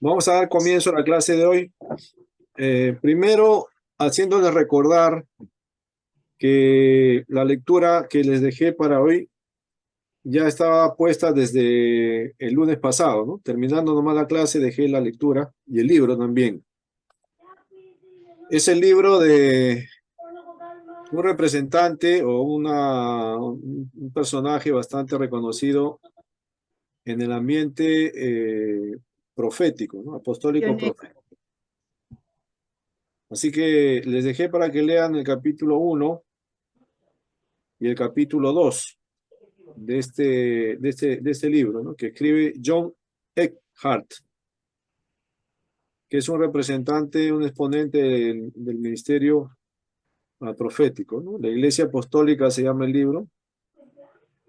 Vamos a dar comienzo a la clase de hoy. Primero, haciéndoles recordar que la lectura que les dejé para hoy ya estaba puesta desde el lunes pasado, ¿no? Terminando nomás la clase, dejé la lectura y el libro también. Es el libro de un representante o un personaje bastante reconocido en el ambiente profético, ¿no? Apostólico Pionero. profético. Así que les dejé para que lean el capítulo 1 y el capítulo 2 de este libro, ¿no? Que escribe John Eckhart, que es un representante, un exponente del ministerio profético, ¿no? La Iglesia Apostólica se llama el libro.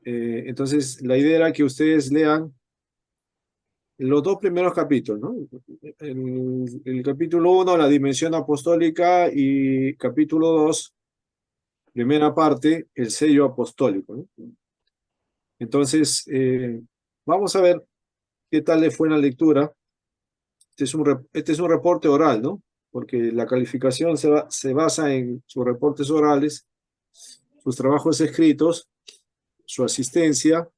Entonces, la idea era que ustedes lean los dos primeros capítulos, ¿no? El capítulo 1, la dimensión apostólica, y capítulo 2, primera parte, el sello apostólico, ¿no? Entonces, vamos a ver qué tal le fue en la lectura. Este es un reporte oral, ¿no? Porque la calificación se basa en sus reportes orales, sus trabajos escritos, su asistencia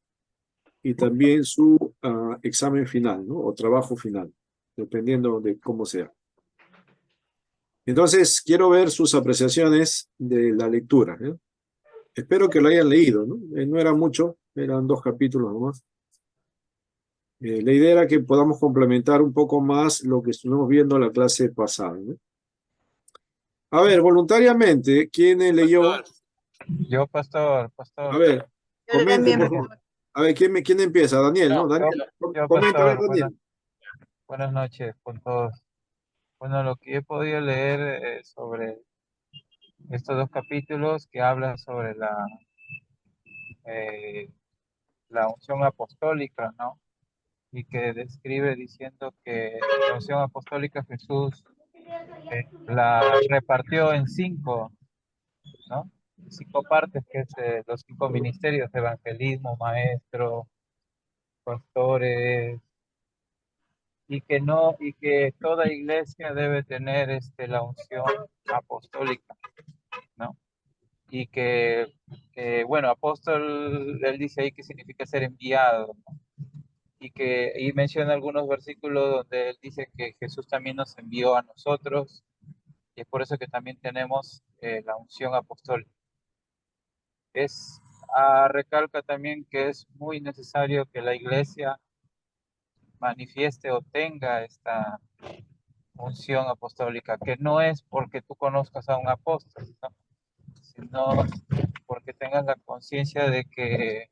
y también su examen final, ¿no? O trabajo final, dependiendo de cómo sea. Entonces, quiero ver sus apreciaciones de la lectura, ¿eh? Espero que lo hayan leído, ¿no? No era mucho, eran 2 capítulos nomás. La idea era que podamos complementar un poco más lo que estuvimos viendo en la clase pasada, ¿no? A ver, voluntariamente, ¿quién leyó? Pastor, yo, pastor, A pastor. ver, Yo comente, también. por favor. A ver, ¿quién empieza? Daniel, Yo, ¿no? yo, Daniel, yo, comenta, a ver, pastor, Daniel. buenas noches con todos. Bueno, lo que he podido leer sobre estos dos capítulos que hablan sobre eh, la unción apostólica, ¿no? Y que describe diciendo que la unción apostólica Jesús la repartió en cinco, ¿no? Cinco partes, que es los cinco ministerios: evangelismo, maestro, pastores, y que toda iglesia debe tener la unción apostólica, ¿no? Y bueno, apóstol, él dice ahí que significa ser enviado, ¿no? Y menciona algunos versículos donde él dice que Jesús también nos envió a nosotros, y es por eso que también tenemos la unción apostólica. Recalca también que es muy necesario que la iglesia manifieste o tenga esta unción apostólica, que no es porque tú conozcas a un apóstol, ¿no? Sino porque tengas la conciencia de que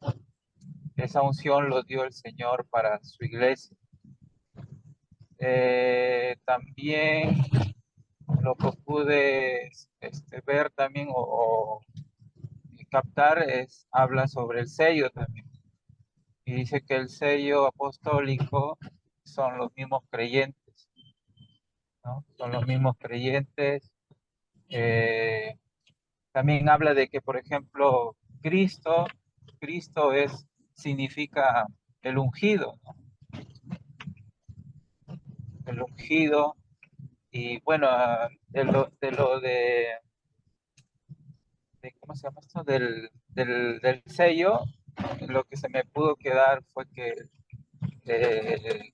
esa unción lo dio el Señor para su iglesia. También lo que pude ver también o captar habla sobre el sello también. Y dice que el sello apostólico son los mismos creyentes, ¿no? Son los mismos creyentes. Eh, También habla de que, por ejemplo, Cristo significa el ungido, ¿no? El ungido. Y bueno, ¿cómo se llama esto? Del sello, lo que se me pudo quedar fue que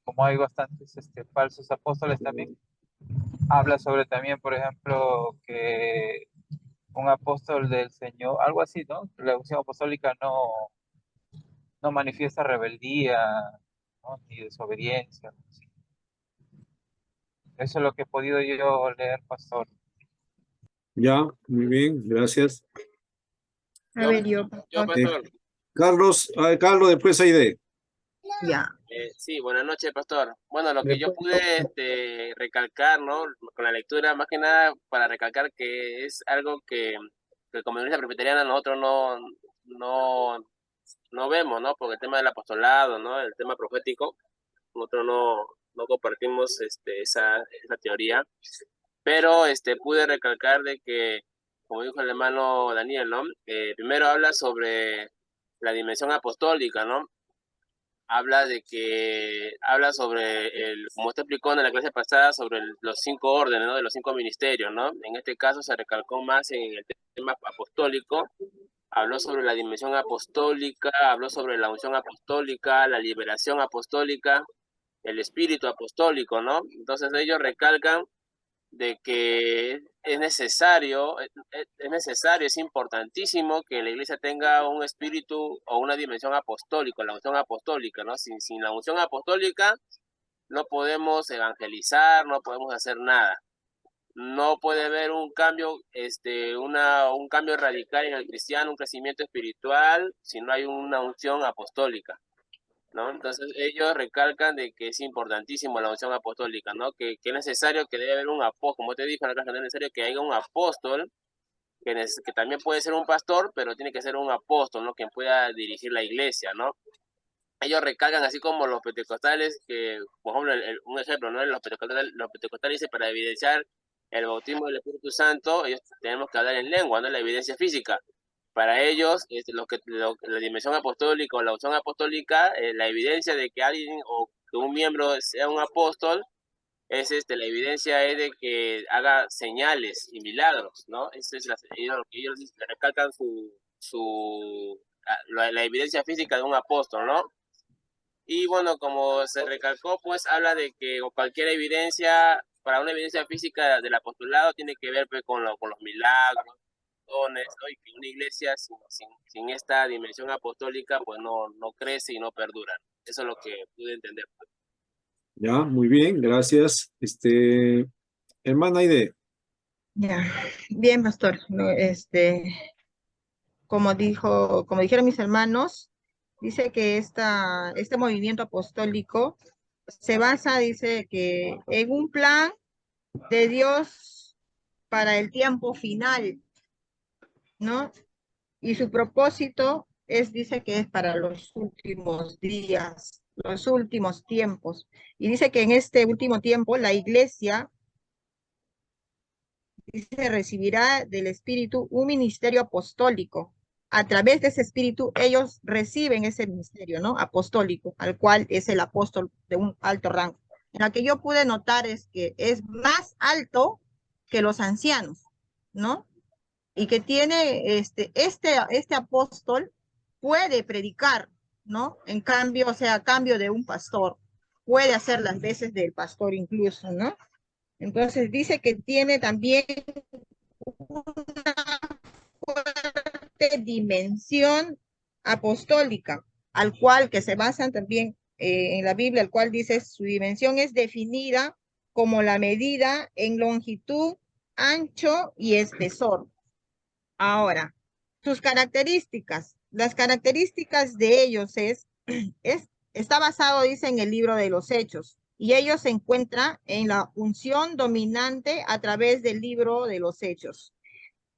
como hay bastantes falsos apóstoles también, habla sobre también, por ejemplo, que un apóstol del Señor, algo así, ¿no? La unción apostólica no manifiesta rebeldía, ¿no? Ni desobediencia. ¿Sí? Eso es lo que he podido yo leer, pastor. Ya, muy bien, gracias. A ver, yo, Yo, pastor. pastor. Carlos, a ver, Carlos, después Aide. Ya. Sí, buenas noches, pastor. Bueno, lo que yo Después, pude recalcar, ¿no? Con la lectura, más que nada para recalcar que es algo que como iglesia presbiteriana nosotros no, no vemos, ¿no? Porque el tema del apostolado, ¿no? El tema profético, nosotros no compartimos esa teoría, pero pude recalcar de que, como dijo el hermano Daniel, ¿no? Primero habla sobre la dimensión apostólica, ¿no? habla sobre como usted explicó en la clase pasada, sobre los 5 órdenes, ¿no? De los 5 ministerios, ¿no? En este caso se recalcó más en el tema apostólico, habló sobre la dimensión apostólica, habló sobre la unción apostólica, la liberación apostólica, el espíritu apostólico, ¿no? Entonces ellos recalcan de que es necesario, es importantísimo que la iglesia tenga un espíritu o una dimensión apostólica, la unción apostólica, ¿no? Sin la unción apostólica no podemos evangelizar, no podemos hacer nada. No puede haber un cambio, un cambio radical en el cristiano, un crecimiento espiritual, si no hay una unción apostólica, ¿no? Entonces ellos recalcan de que es importantísimo la unción apostólica, ¿no? Que es necesario, que debe haber un apóstol, como te dije en la clase, es necesario que haya un apóstol, que también puede ser un pastor, pero tiene que ser un apóstol, ¿no? Quien pueda dirigir la iglesia, ¿no? Ellos recalcan, así como los pentecostales, que, por ejemplo, un ejemplo, ¿no? Los pentecostales dicen, para evidenciar el bautismo del Espíritu Santo, ellos tenemos que hablar en lengua, ¿no? La evidencia física. Para ellos, la dimensión apostólica o la unción apostólica, la evidencia de que alguien o que un miembro sea un apóstol, la evidencia es de que haga señales y milagros, ¿no? Esa es ellos recalcan la evidencia física de un apóstol, ¿no? Y bueno, como se recalcó, pues habla de que cualquier evidencia, para una evidencia física del apostolado, tiene que ver pues, con los milagros, dones, ¿no? Y que una iglesia sin esta dimensión apostólica, pues no crece y no perdura. Eso es lo que pude entender. Ya, muy bien, gracias. Hermana Aide. Ya. Bien, pastor. No, como dijeron mis hermanos, dice que este movimiento apostólico se basa, dice que en un plan de Dios para el tiempo final, ¿no? Y su propósito dice que es para los últimos días, los últimos tiempos. Y dice que en este último tiempo la iglesia, dice, recibirá del Espíritu un ministerio apostólico. A través de ese Espíritu ellos reciben ese ministerio, ¿no? Apostólico, al cual es el apóstol de un alto rango. En la que yo pude notar es que es más alto que los ancianos, ¿no? Y que tiene este apóstol puede predicar, ¿no? En cambio, o sea, a cambio de un pastor, puede hacer las veces del pastor incluso, ¿no? Entonces dice que tiene también una fuerte dimensión apostólica, al cual que se basan también en la Biblia, al cual dice su dimensión es definida como la medida en longitud, ancho y espesor. Ahora, sus características. Las características de ellos está basado, dice, en el libro de los Hechos. Y ellos se encuentran en la unción dominante a través del libro de los Hechos,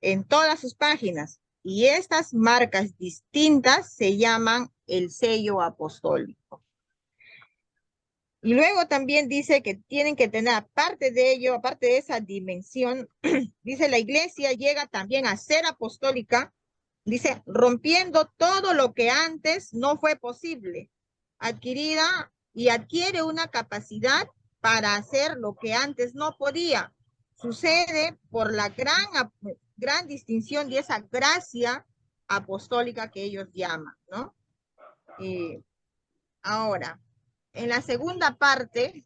en todas sus páginas. Y estas marcas distintas se llaman el sello apostólico. Y luego también dice que tienen que tener, aparte de ello, aparte de esa dimensión, dice la iglesia llega también a ser apostólica, dice, rompiendo todo lo que antes no fue posible, adquirida y adquiere una capacidad para hacer lo que antes no podía. Sucede por la gran distinción de esa gracia apostólica que ellos llaman, ¿no? Y ahora, en la segunda parte,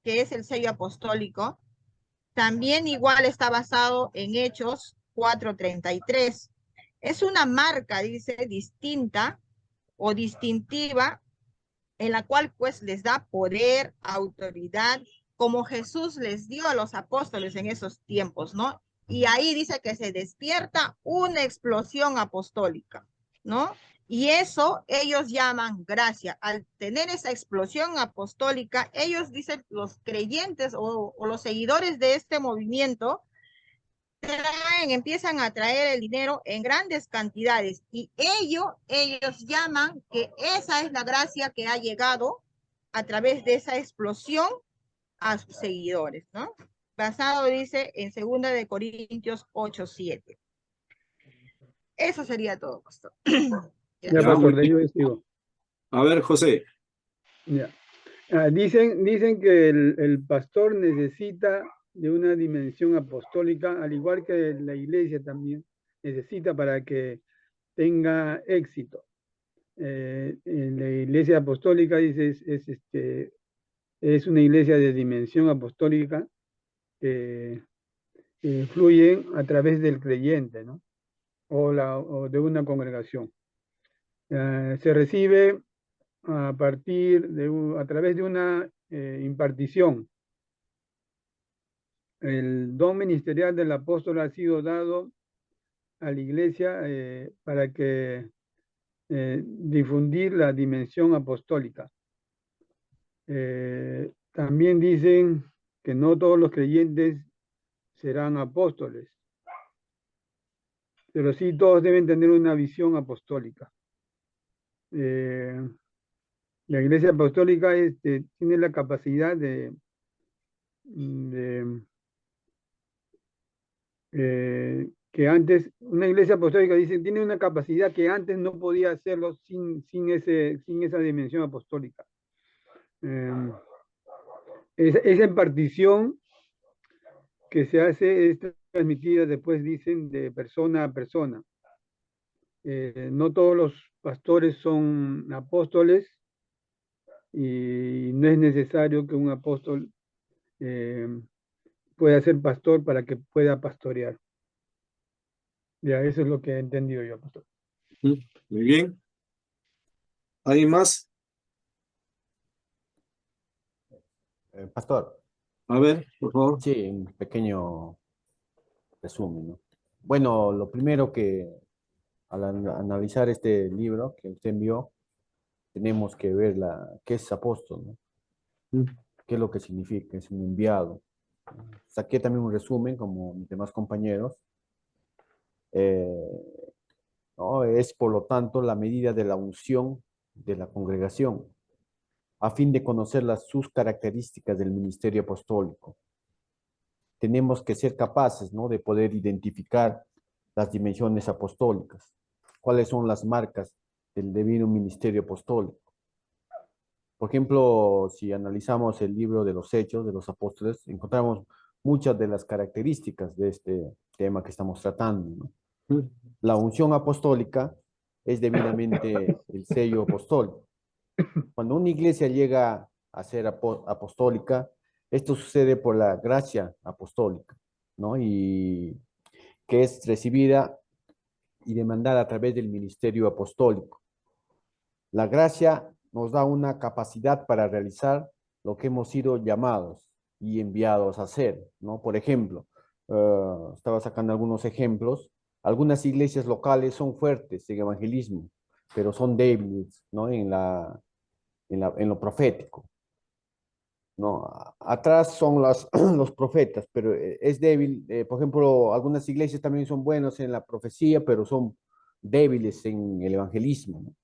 que es el sello apostólico, también igual está basado en Hechos 4:33. Es una marca, dice, distinta o distintiva, en la cual pues les da poder, autoridad, como Jesús les dio a los apóstoles en esos tiempos, ¿no? Y ahí dice que se despierta una explosión apostólica, ¿no? Y eso ellos llaman gracia. Al tener esa explosión apostólica, ellos dicen, los creyentes o los seguidores de este movimiento, empiezan a traer el dinero en grandes cantidades y ellos llaman que esa es la gracia que ha llegado a través de esa explosión a sus seguidores, ¿no? Basado, dice, en 2 Corintios 8:7. Eso sería todo, pastor. Ya, pastor, de ahí yo sigo. A ver, José. Ya. Dicen que el pastor necesita de una dimensión apostólica, al igual que la iglesia también necesita para que tenga éxito. En la iglesia apostólica dice es una iglesia de dimensión apostólica que fluye a través del creyente, ¿no? O de una congregación. Se recibe a través de una impartición. El don ministerial del apóstol ha sido dado a la iglesia para que difundir la dimensión apostólica. También dicen que no todos los creyentes serán apóstoles, pero sí todos deben tener una visión apostólica. La iglesia apostólica tiene la capacidad de que antes, una iglesia apostólica dice, tiene una capacidad que antes no podía hacerlo sin esa dimensión apostólica. Esa impartición que se hace es transmitida después, dicen, de persona a persona. No todos los pastores son apóstoles y no es necesario que un apóstol pueda ser pastor para que pueda pastorear. Ya, eso es lo que he entendido yo, pastor. Muy bien. ¿Hay más? Pastor, A ver, por favor. sí, un pequeño resumen, ¿no? Bueno, lo primero que al analizar este libro que usted envió, tenemos que ver qué es apóstol, ¿no? ¿Qué es lo que significa? Es un enviado. Saqué también un resumen, como mis demás compañeros. ¿No? Es, por lo tanto, la medida de la unción de la congregación, a fin de conocer sus características del ministerio apostólico. Tenemos que ser capaces, ¿no?, de poder identificar las dimensiones apostólicas. ¿Cuáles son las marcas del debido ministerio apostólico? Por ejemplo, si analizamos el libro de los Hechos de los Apóstoles, encontramos muchas de las características de este tema que estamos tratando, ¿no? La unción apostólica es debidamente el sello apostólico. Cuando una iglesia llega a ser apostólica, esto sucede por la gracia apostólica, ¿no? Y que es recibida y demandada a través del ministerio apostólico. La gracia nos da una capacidad para realizar lo que hemos sido llamados y enviados a hacer, ¿no? Por ejemplo, estaba sacando algunos ejemplos. Algunas iglesias locales son fuertes en evangelismo, pero son débiles, ¿no?, en lo profético, ¿no? Atrás son los profetas, pero es débil. Por ejemplo, algunas iglesias también son buenas en la profecía, pero son débiles en el evangelismo,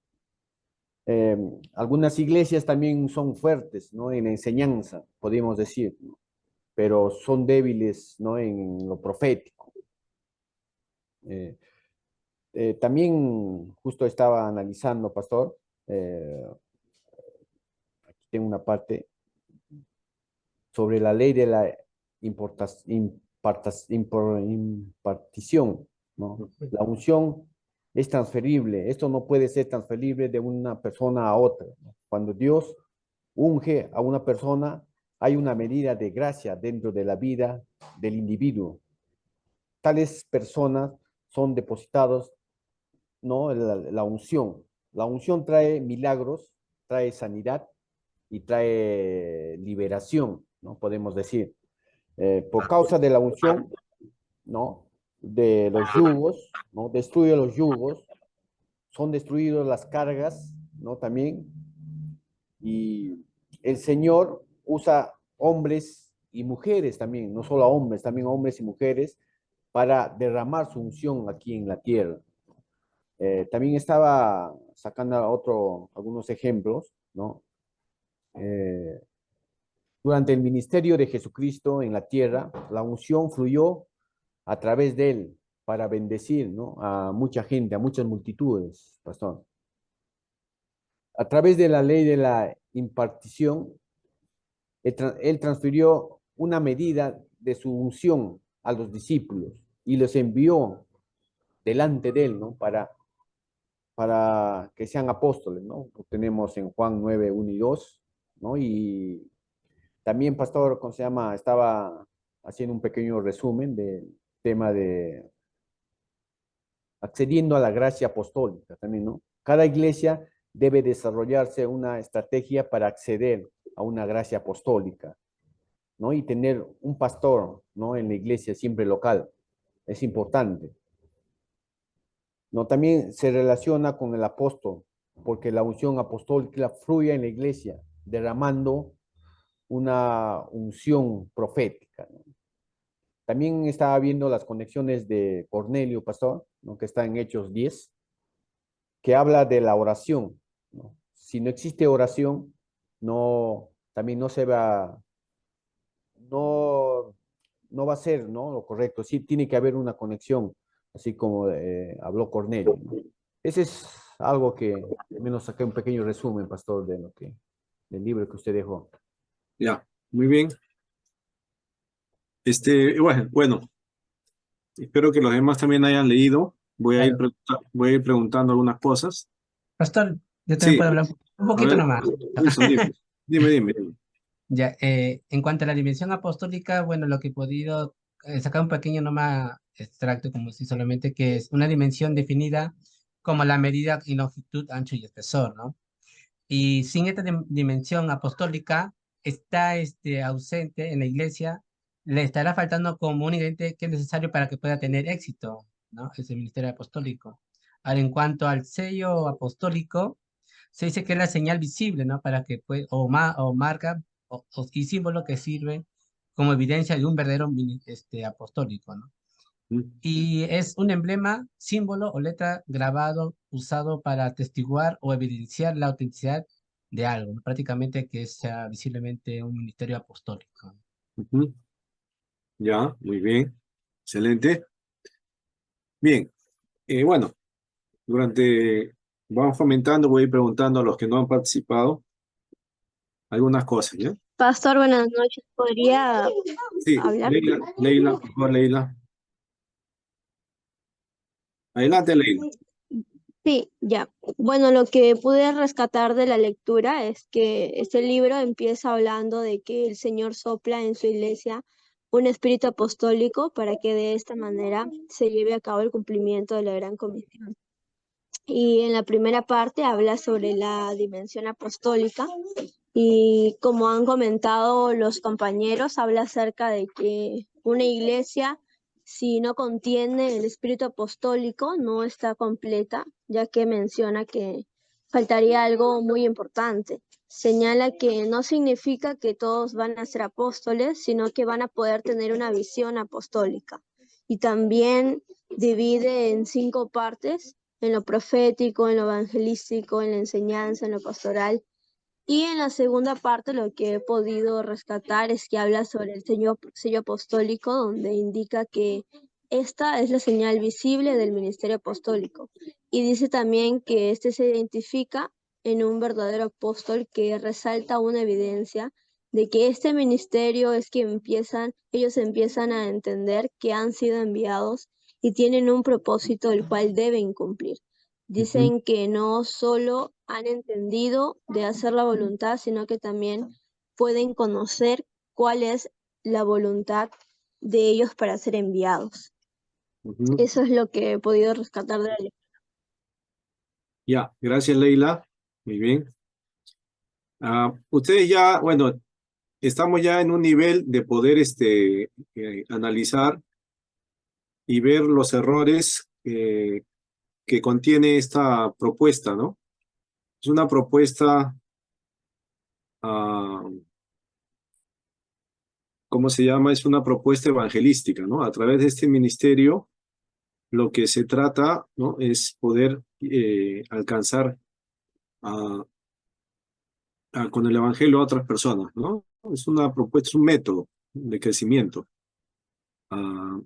¿no? Algunas iglesias también son fuertes, ¿no?, en la enseñanza, podríamos decir, ¿no?, pero son débiles, ¿no?, en lo profético. También justo estaba analizando, pastor, aquí tengo una parte sobre la ley de la impartición, ¿no? La unción es transferible. Esto no puede ser transferible de una persona a otra, ¿no? Cuando Dios unge a una persona, hay una medida de gracia dentro de la vida del individuo. Tales personas son depositados, ¿no?, la unción. La unción trae milagros, trae sanidad y trae liberación, ¿no?, podemos decir. Por causa de la unción, ¿no?, de los yugos, ¿no?, destruye los yugos, son destruidas las cargas, ¿no?, también. Y el Señor usa hombres y mujeres también, no solo a hombres, también hombres y mujeres, para derramar su unción aquí en la tierra. También estaba sacando algunos ejemplos, ¿no? Durante el ministerio de Jesucristo en la tierra, la unción fluyó a través de él para bendecir, ¿no?, a mucha gente, a muchas multitudes, pastor. a través de la ley de la impartición, él transfirió una medida de su unción a los discípulos y los envió delante de él, ¿no? Para que sean apóstoles, ¿no? Lo tenemos en Juan 9, 1 y 2, ¿no? Y también, pastor, ¿cómo se llama? Estaba haciendo un pequeño resumen del tema de accediendo a la gracia apostólica también, ¿no? Cada iglesia debe desarrollarse una estrategia para acceder a una gracia apostólica, ¿no? Y tener un pastor, ¿no? En la iglesia siempre local. Es importante. ¿No? También se relaciona con el apóstol, porque la unción apostólica fluye en la iglesia, derramando una unción profética, ¿no? También estaba viendo las conexiones de Cornelio, pastor, ¿no? Que está en Hechos 10, que habla de la oración, ¿no? Si no existe oración, no, también no se va, no, no va a ser, ¿no? Lo correcto. Sí tiene que haber una conexión, así como habló Cornelio, ¿no? Ese es algo que menos saqué un pequeño resumen, pastor, de lo que, del libro que usted dejó. Ya, muy bien. Bueno, espero que los demás también hayan leído. Claro. Voy a ir preguntando algunas cosas. Pastor, yo también Sí, puedo hablar un a poquito ver, nomás. Wilson, dime. Dime. Ya, en cuanto a la dimensión apostólica, bueno, lo que he podido sacar un pequeño nomás extracto, como si solamente que es una dimensión definida como la medida y longitud, ancho y espesor, ¿no? Y sin esta dimensión apostólica está ausente en la iglesia, le estará faltando como un ingrediente que es necesario para que pueda tener éxito, ¿no? Ese ministerio apostólico. Ahora, en cuanto al sello apostólico, se dice que es la señal visible, ¿no? Para que o marca y símbolo que sirve como evidencia de un verdadero apostólico, ¿no? Mm, Y es un emblema, símbolo o letra grabado usado para atestiguar o evidenciar la autenticidad de algo, ¿no? Prácticamente que sea visiblemente un ministerio apostólico. ujú. Ya, muy bien. Excelente. Bien, bueno, vamos comentando, voy a ir preguntando a los que no han participado algunas cosas, ¿ya? Pastor, buenas noches. ¿Podría Sí, hablar? Leila, por favor, Leila. Adelante, Leila. Sí, ya. Bueno, lo que pude rescatar de la lectura es que este libro empieza hablando de que el Señor sopla en su iglesia un espíritu apostólico para que de esta manera se lleve a cabo el cumplimiento de la gran comisión. Y en la primera parte habla sobre la dimensión apostólica y como han comentado los compañeros, habla acerca de que una iglesia, si no contiene el espíritu apostólico, no está completa, ya que menciona que faltaría algo muy importante. Señala que no significa que todos van a ser apóstoles, sino que van a poder tener una visión apostólica. Y también divide en 5 partes: en lo profético, en lo evangelístico, en la enseñanza, en lo pastoral. Y en la segunda parte lo que he podido rescatar es que habla sobre el sello apostólico, donde indica que esta es la señal visible del ministerio apostólico. Y dice también que este se identifica en un verdadero apóstol que resalta una evidencia de que este ministerio es que ellos empiezan a entender que han sido enviados y tienen un propósito el cual deben cumplir. Dicen que no solo han entendido de hacer la voluntad, sino que también pueden conocer cuál es la voluntad de ellos para ser enviados. Ujú. Eso es lo que he podido rescatar de la lectura. Ya, gracias, Leila. Muy bien. Ustedes ya, bueno, estamos ya en un nivel de poder analizar y ver los errores que contiene esta propuesta, ¿no? Es una propuesta, ah, ¿cómo se llama? Es una propuesta evangelística, ¿no? A través de este ministerio, lo que se trata, ¿no? Es poder alcanzar a- con el evangelio a otras personas, ¿no? Es una propuesta, es un método de crecimiento.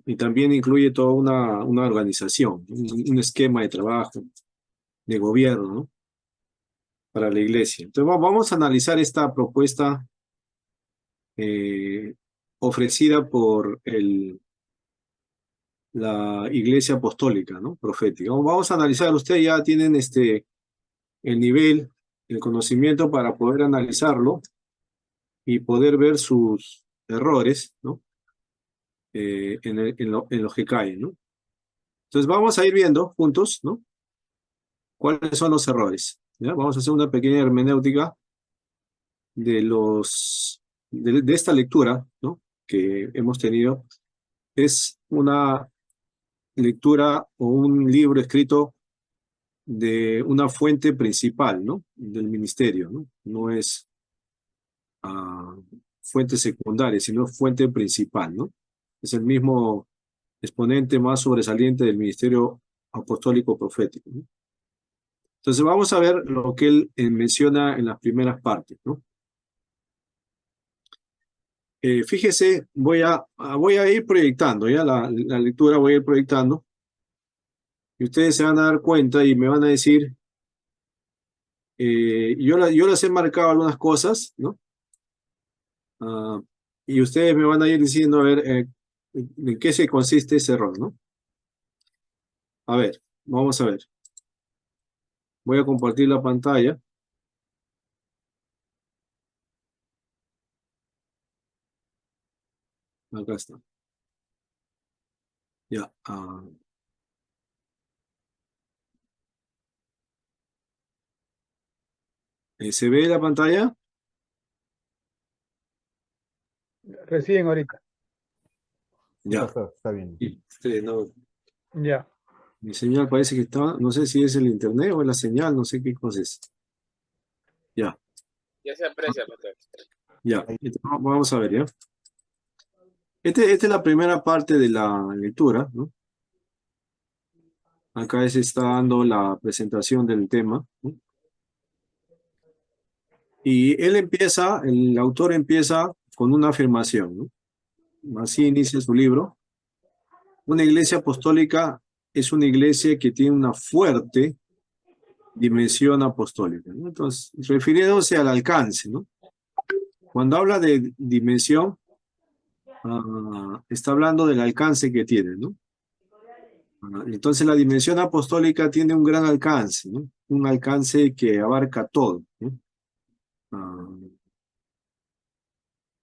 Y también incluye toda una organización, un esquema de trabajo, de gobierno, ¿no? para la iglesia. Entonces vamos a analizar esta propuesta ofrecida por la iglesia apostólica, ¿no? Profética. Vamos a analizar, ustedes ya tienen el nivel, el conocimiento para poder analizarlo y poder ver sus errores, ¿no? En los que caen, ¿no? Entonces vamos a ir viendo juntos, ¿no? ¿Cuáles son los errores? ¿Ya? Vamos a hacer una pequeña hermenéutica de esta lectura, ¿no? Que hemos tenido. Es una lectura o un libro escrito de una fuente principal, ¿no? Del ministerio, ¿no? No es fuente secundaria, sino fuente principal, ¿no? Es el mismo exponente más sobresaliente del ministerio apostólico profético, ¿no? Entonces vamos a ver lo que él menciona en las primeras partes, ¿no? Fíjese, voy a ir proyectando, ya la lectura voy a ir proyectando, y ustedes se van a dar cuenta y me van a decir, yo las he marcado algunas cosas, ¿no? Y ustedes me van a ir diciendo, a ver, en qué se consiste ese error, ¿no? A ver, vamos a ver. Voy a compartir la pantalla. Acá está. Ya. ¿Se ve la pantalla? Recién ahorita. Ya. Está bien. No, Ya. mi señal parece que está, no sé si es el internet o es la señal, no sé qué cosa es. Ya, Ya se aprecia, pastor. ya. Vamos a ver, ¿ya? Esta es la primera parte de la lectura, ¿no? Acá se está dando la presentación del tema, ¿no? Y el autor empieza con una afirmación, ¿no? Así inicia su libro. Una iglesia apostólica es una iglesia que tiene una fuerte dimensión apostólica, ¿no? Entonces, refiriéndose al alcance, ¿no? Cuando habla de dimensión, está hablando del alcance que tiene, ¿no? Entonces la dimensión apostólica tiene un gran alcance, ¿no? Un alcance que abarca todo, ¿no?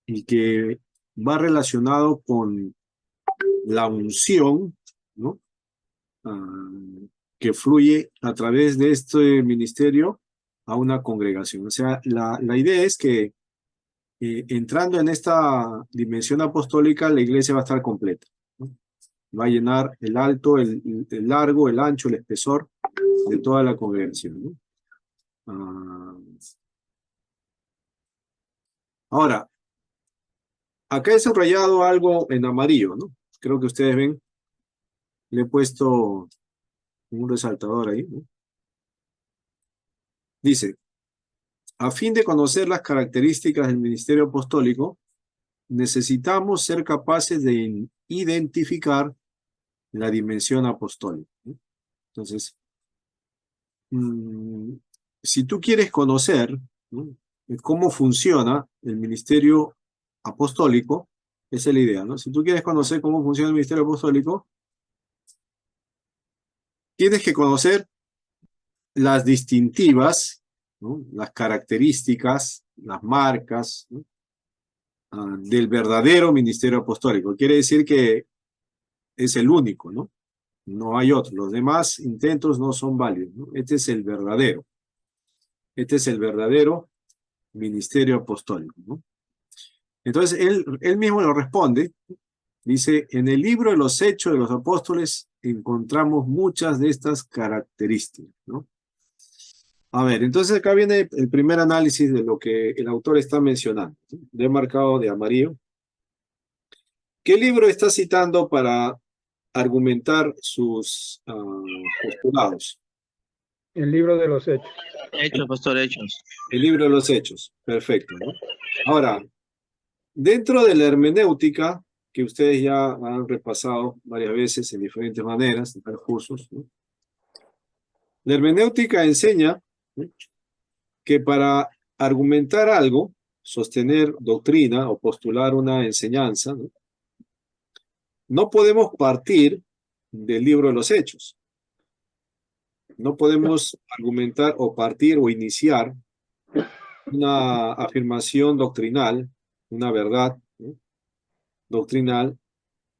Y que va relacionado con la unción, ¿no? Que fluye a través de este ministerio a una congregación. O sea, la idea es que entrando en esta dimensión apostólica, la iglesia va a estar completa, ¿no? Va a llenar el alto, el largo, el ancho, el espesor de toda la congregación, ¿no? Ahora, acá he subrayado algo en amarillo, ¿no? Creo que ustedes ven, le he puesto un resaltador ahí, ¿no? Dice, a fin de conocer las características del ministerio apostólico, necesitamos ser capaces de identificar la dimensión apostólica, ¿no? Entonces, si tú quieres conocer, ¿no?, cómo funciona el ministerio apostólico, esa es la idea, ¿no? Si tú quieres conocer cómo funciona el ministerio apostólico, tienes que conocer las distintivas, ¿no?, las características, las marcas, ¿no?, del verdadero ministerio apostólico. Quiere decir que es el único, ¿no? No hay otro. Los demás intentos no son válidos, ¿no? Este es el verdadero. Este es el verdadero ministerio apostólico, ¿no? Entonces, él mismo lo responde. Dice, en el libro de los Hechos de los Apóstoles encontramos muchas de estas características, ¿no? A ver, entonces acá viene el primer análisis de lo que el autor está mencionando, ¿sí? Le he marcado de amarillo. ¿Qué libro está citando para argumentar sus postulados? El libro de los Hechos. Hechos, pastor, Hechos. El libro de los Hechos, perfecto, ¿no? Ahora, dentro de la hermenéutica, que ustedes ya han repasado varias veces en diferentes maneras, en varios cursos, ¿no?, la hermenéutica enseña, ¿no?, que para argumentar algo, sostener doctrina o postular una enseñanza, ¿no? No podemos partir del libro de los Hechos. No podemos argumentar o partir o iniciar una afirmación doctrinal, una verdad, ¿no?, doctrinal,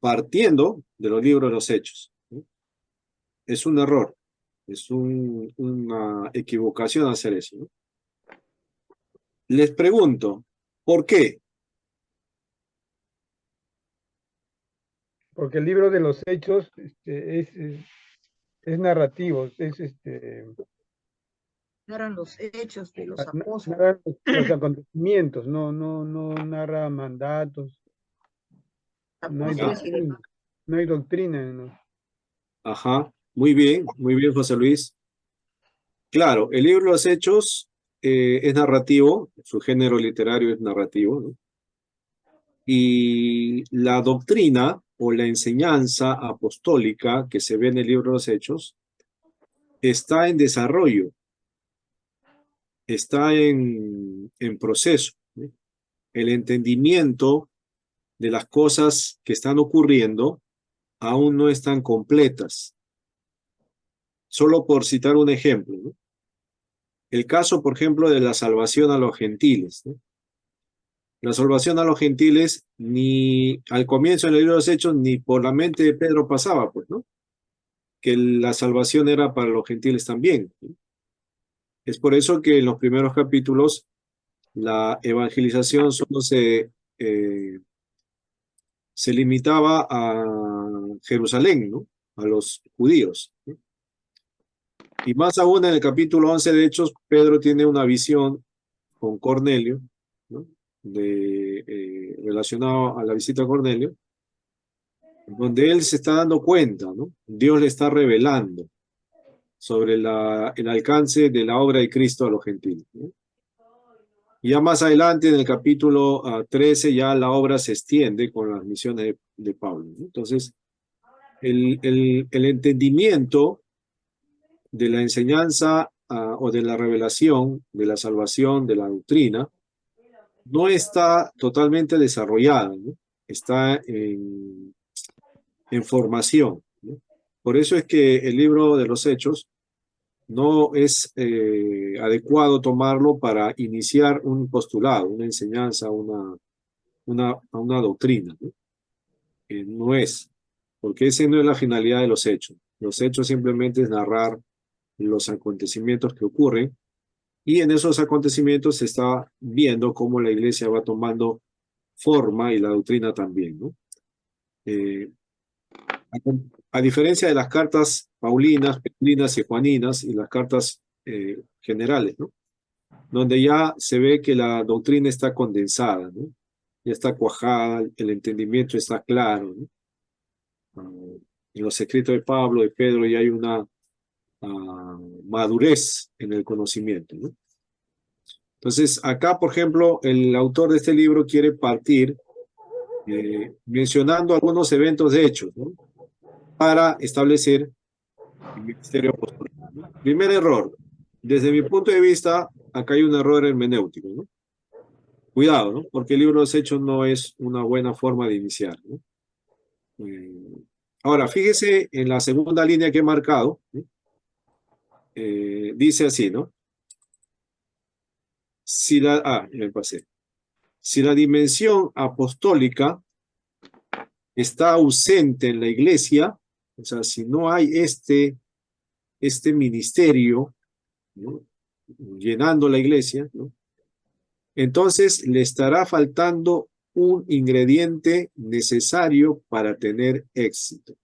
partiendo de los libros de los Hechos, ¿no? Es un error, es una equivocación hacer eso, ¿no? Les pregunto, ¿por qué? Porque el libro de los Hechos es narrativo, Eran los hechos de los narra apóstoles. los acontecimientos, no narra mandatos, no hay Apóstoles y demás. doctrina, no hay doctrina, ¿no? Ajá, muy bien, José Luis. Claro, el libro de los Hechos es narrativo, su género literario es narrativo, ¿no? Y la doctrina o la enseñanza apostólica que se ve en el libro de los Hechos está en desarrollo, está en proceso, ¿no? El entendimiento de las cosas que están ocurriendo aún no están completas. Solo por citar un ejemplo, ¿no? El caso, por ejemplo, de la salvación a los gentiles, ¿no? La salvación a los gentiles ni al comienzo del libro de los Hechos ni por la mente de Pedro pasaba, pues, ¿no? Que la salvación era para los gentiles también, ¿no? Es por eso que en los primeros capítulos la evangelización solo se limitaba a Jerusalén, ¿no? A los judíos, ¿no? Y más aún en el capítulo 11 de Hechos, Pedro tiene una visión con Cornelio, ¿no? Relacionado a la visita a Cornelio, donde él se está dando cuenta, ¿no? Dios le está revelando sobre el alcance de la obra de Cristo a los gentiles, ¿no? Y ya más adelante, en el capítulo 13, ya la obra se extiende con las misiones de Pablo, ¿no? Entonces, el entendimiento de la enseñanza o de la revelación, de la salvación, de la doctrina, no está totalmente desarrollada, ¿no? Está en formación, ¿no? Por eso es que el libro de los Hechos no es adecuado tomarlo para iniciar un postulado, una enseñanza, una doctrina, ¿no? No es, porque esa no es la finalidad de los Hechos. Los Hechos simplemente es narrar los acontecimientos que ocurren, y en esos acontecimientos se está viendo cómo la iglesia va tomando forma y la doctrina también, ¿no? A diferencia de las cartas paulinas, petrinas y juaninas y las cartas generales, ¿no? Donde ya se ve que la doctrina está condensada, ¿no? Ya está cuajada, el entendimiento está claro, ¿no? En los escritos de Pablo, de Pedro, ya hay una madurez en el conocimiento, ¿no? Entonces, acá, por ejemplo, el autor de este libro quiere partir mencionando algunos eventos de hechos, ¿no? Para establecer el ministerio apostólico, ¿no? Primer error, desde mi punto de vista, acá hay un error hermenéutico, ¿no? Cuidado, ¿no? Porque el libro de los Hechos no es una buena forma de iniciar, ¿no? Ahora, fíjese en la segunda línea que he marcado, ¿no? Dice así, ¿no? Me pasé. Si la dimensión apostólica está ausente en la iglesia, o sea, si no hay este ministerio, ¿no?, llenando la iglesia, ¿no?, entonces le estará faltando un ingrediente necesario para tener éxito.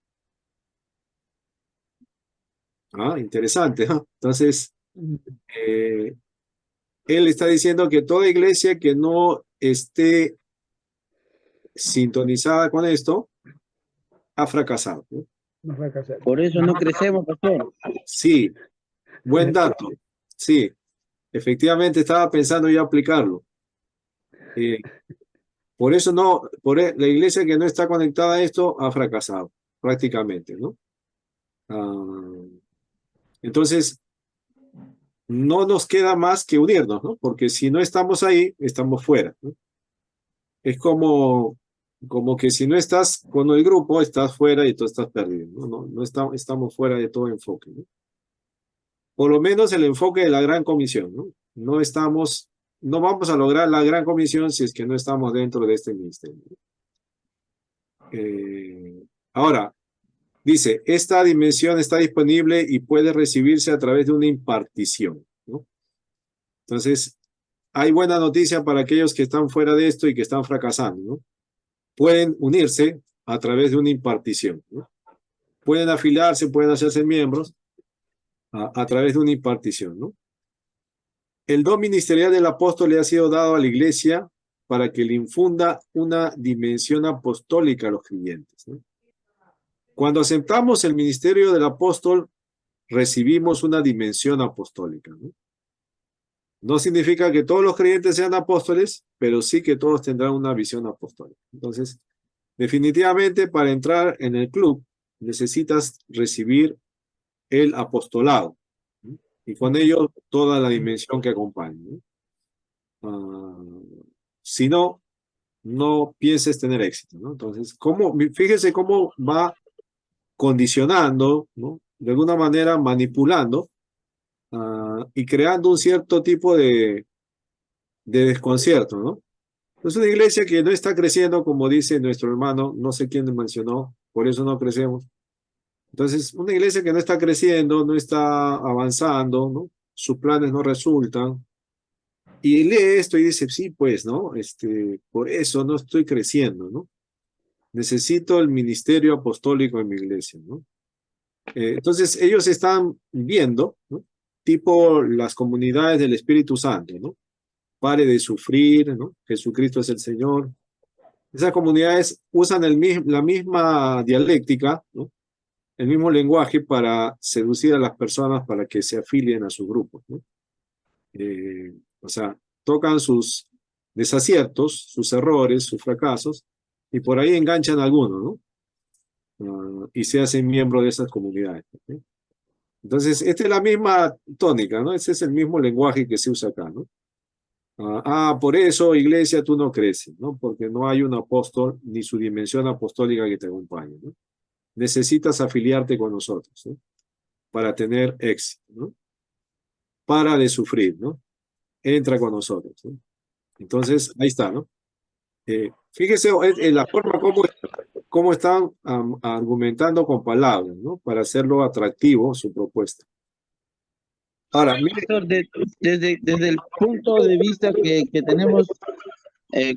Interesante, ¿no? Entonces, él está diciendo que toda iglesia que no esté sintonizada con esto ha fracasado, ¿no? No fracasar. Por eso no crecemos, pastor. Sí, buen dato. Sí, efectivamente estaba pensando ya aplicarlo. Por eso la iglesia que no está conectada a esto ha fracasado, prácticamente, ¿no? Entonces, no nos queda más que unirnos, ¿no? Porque si no estamos ahí, estamos fuera, ¿no? Es como que si no estás con el grupo, estás fuera y tú estás perdido, ¿no? Estamos fuera de todo enfoque, ¿no? Por lo menos el enfoque de la gran comisión, ¿no? No vamos a lograr la gran comisión si es que no estamos dentro de este ministerio. Ahora, dice, esta dimensión está disponible y puede recibirse a través de una impartición, ¿no? Entonces, hay buena noticia para aquellos que están fuera de esto y que están fracasando, ¿no? Pueden unirse a través de una impartición, ¿no? Pueden afiliarse, pueden hacerse miembros a través de una impartición, ¿no? El don ministerial del apóstol le ha sido dado a la iglesia para que le infunda una dimensión apostólica a los creyentes, ¿no? Cuando aceptamos el ministerio del apóstol, recibimos una dimensión apostólica, ¿no? No significa que todos los creyentes sean apóstoles, pero sí que todos tendrán una visión apostólica. Entonces, definitivamente para entrar en el club necesitas recibir el apostolado, ¿no? Y con ello toda la dimensión que acompaña, ¿no? Si no, no pienses tener éxito, ¿no? Entonces, fíjese cómo va condicionando, ¿no? De alguna manera manipulando y creando un cierto tipo de desconcierto, ¿no? Es una iglesia que no está creciendo, como dice nuestro hermano, no sé quién mencionó, por eso no crecemos. Entonces, una iglesia que no está creciendo, no está avanzando, ¿no? Sus planes no resultan. Y lee esto y dice, sí, pues, ¿no? Por eso no estoy creciendo, ¿no? Necesito el ministerio apostólico en mi iglesia, ¿no? Entonces, ellos están viendo, ¿no? Tipo las comunidades del Espíritu Santo, ¿no? Pare de sufrir, ¿no? Jesucristo es el Señor. Esas comunidades usan la misma dialéctica, ¿no? El mismo lenguaje para seducir a las personas para que se afilien a sus grupos, ¿no? O sea, tocan sus desaciertos, sus errores, sus fracasos, y por ahí enganchan a algunos, ¿no? Y se hacen miembros de esas comunidades, ¿no? Entonces, esta es la misma tónica, ¿no? Ese es el mismo lenguaje que se usa acá, ¿no? Por eso, iglesia, tú no creces, ¿no? Porque no hay un apóstol ni su dimensión apostólica que te acompañe, ¿no? Necesitas afiliarte con nosotros, ¿no? Para tener éxito, ¿no? Para de sufrir, ¿no? Entra con nosotros, ¿no? Entonces, ahí está, ¿no? Fíjese en la forma cómo están argumentando con palabras, ¿no? Para hacerlo atractivo su propuesta. Ahora, mire, Pastor, desde el punto de vista que tenemos,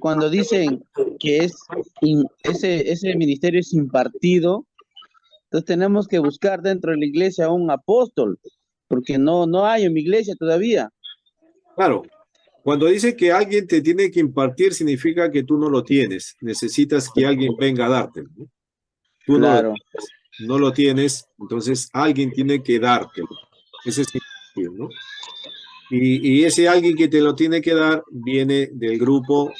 cuando dicen que ese ministerio es impartido, entonces tenemos que buscar dentro de la iglesia un apóstol, porque no hay en mi iglesia todavía. claro, cuando dice que alguien te tiene que impartir, significa que tú no lo tienes. Necesitas que alguien venga a dártelo, ¿no? Tú Claro. no lo tienes, entonces alguien tiene que dártelo. Ese es el sentido, ¿no? Y ese alguien que te lo tiene que dar viene del grupo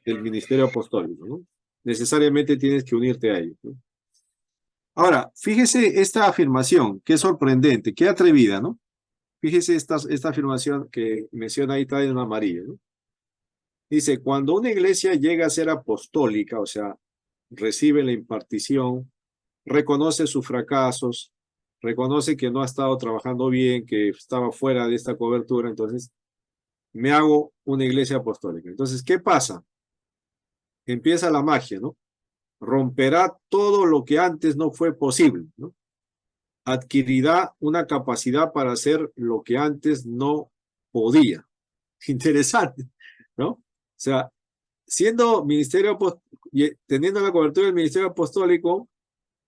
del ministerio apostólico, ¿no? Necesariamente tienes que unirte a ellos, ¿no? Ahora, fíjese esta afirmación, qué sorprendente, qué atrevida, ¿no? Fíjese esta afirmación que menciona ahí, está en amarillo, ¿no? Dice, cuando una iglesia llega a ser apostólica, o sea, recibe la impartición, reconoce sus fracasos, reconoce que no ha estado trabajando bien, que estaba fuera de esta cobertura, entonces me hago una iglesia apostólica. Entonces, ¿qué pasa? Empieza la magia, ¿no? Romperá todo lo que antes no fue posible, ¿no? Adquirirá una capacidad para hacer lo que antes no podía. Interesante, ¿no? O sea, siendo ministerio, teniendo la cobertura del ministerio apostólico,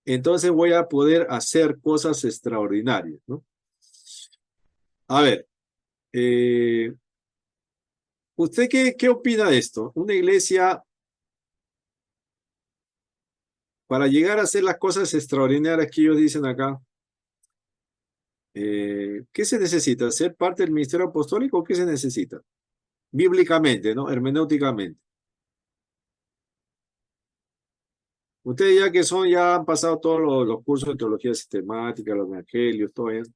entonces voy a poder hacer cosas extraordinarias, ¿no? A ver, ¿usted qué opina de esto? Una iglesia, para llegar a hacer las cosas extraordinarias que ellos dicen acá, ¿qué se necesita? ¿Ser parte del ministerio apostólico o qué se necesita? Bíblicamente, ¿no? Hermenéuticamente. Ustedes ya han pasado todos los cursos de teología sistemática, los evangelios, todo eso.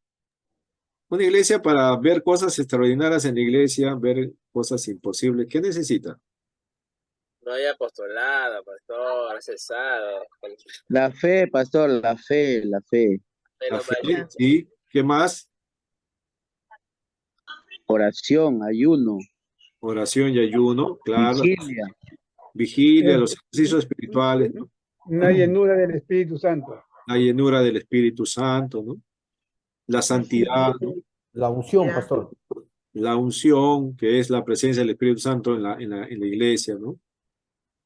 Una iglesia para ver cosas extraordinarias en la iglesia, ver cosas imposibles. ¿Qué necesita? No hay apostolado, pastor, cesado. La fe, pastor, la fe, la fe. La Pero fe, vaya, sí. ¿Qué más? Oración, ayuno, Oración y ayuno, claro. vigilia. Vigilia, los ejercicios espirituales, ¿no? Una llenura del Espíritu Santo. La llenura del Espíritu Santo, ¿no? La santidad, ¿no? La unción, Ya. pastor. La unción, que es la presencia del Espíritu Santo en la iglesia, ¿no?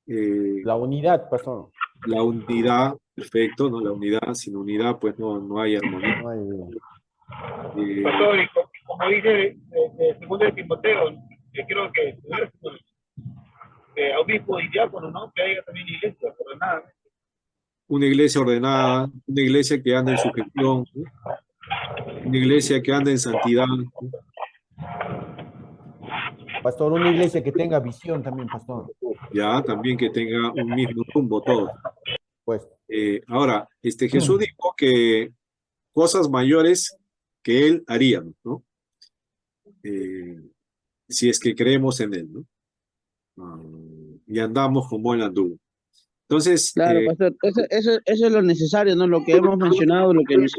La unidad, pastor. La unidad, perfecto, ¿no? La unidad, sin unidad, pues no hay armonía. No hay- Eh, Pastor, y como dice segundo de Timoteo, yo creo que obispo y diácono, ¿no? Que haya también iglesia, pero nada. una iglesia ordenada, una iglesia que anda en sujeción, ¿no? Una iglesia que anda en santidad, ¿no? Pastor, una iglesia que tenga visión también, pastor. Ya, también que tenga un mismo rumbo todo. Pues, Ahora, Jesús dijo que cosas mayores que él haría, ¿no? Si es que creemos en él, ¿no? Y andamos como él anduvo. Entonces, Claro, pastor, eso es lo necesario, ¿no? Lo que hemos mencionado, lo que los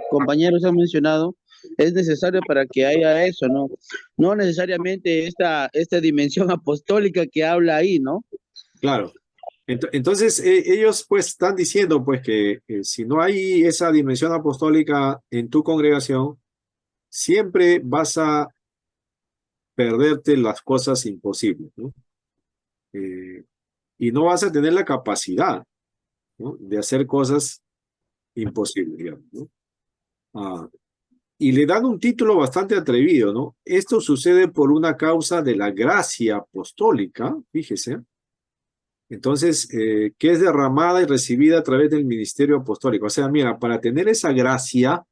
compañeros han mencionado, es necesario para que haya eso, ¿no? No necesariamente esta dimensión apostólica que habla ahí, ¿no? claro. Entonces, ellos pues están diciendo pues que si no hay esa dimensión apostólica en tu congregación, siempre vas a perderte las cosas imposibles, ¿no? Y no vas a tener la capacidad, ¿no? De hacer cosas imposibles, digamos, ¿no? Y le dan un título bastante atrevido, ¿no? Esto sucede por una causa de la gracia apostólica, fíjese. Entonces, que es derramada y recibida a través del ministerio apostólico. O sea, mira, para tener esa gracia,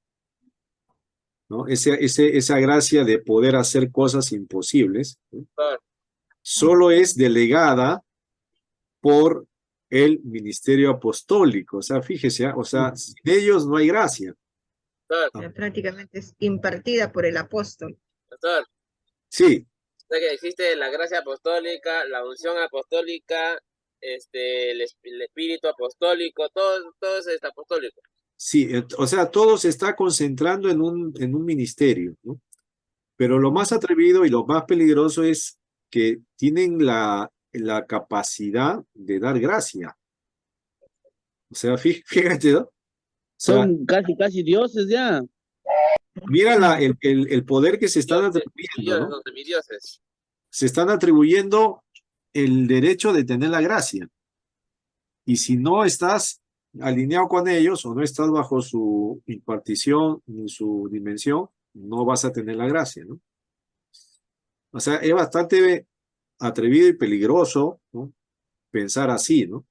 ¿no? Esa gracia de poder hacer cosas imposibles, ¿no? Solo es delegada por el ministerio apostólico. O sea, fíjese, o sea, sin ellos no hay gracia. pastor, Prácticamente es impartida por el apóstol. pastor. Sí, O sea que existe la gracia apostólica, la unción apostólica, el espíritu apostólico, todo es apostólico. sí, o sea, todo se está concentrando en un ministerio, ¿no? Pero lo más atrevido y lo más peligroso es que tienen la capacidad de dar gracia. O sea, fíjate, ¿no? O sea, Son casi dioses ya. mira el poder que se están Dioses, atribuyendo, ¿no? los semidioses. Se están atribuyendo el derecho de tener la gracia. Y si no estás alineado con ellos o no estás bajo su impartición ni su dimensión, no vas a tener la gracia, ¿no? O sea, es bastante atrevido y peligroso, ¿no? Pensar así, ¿no?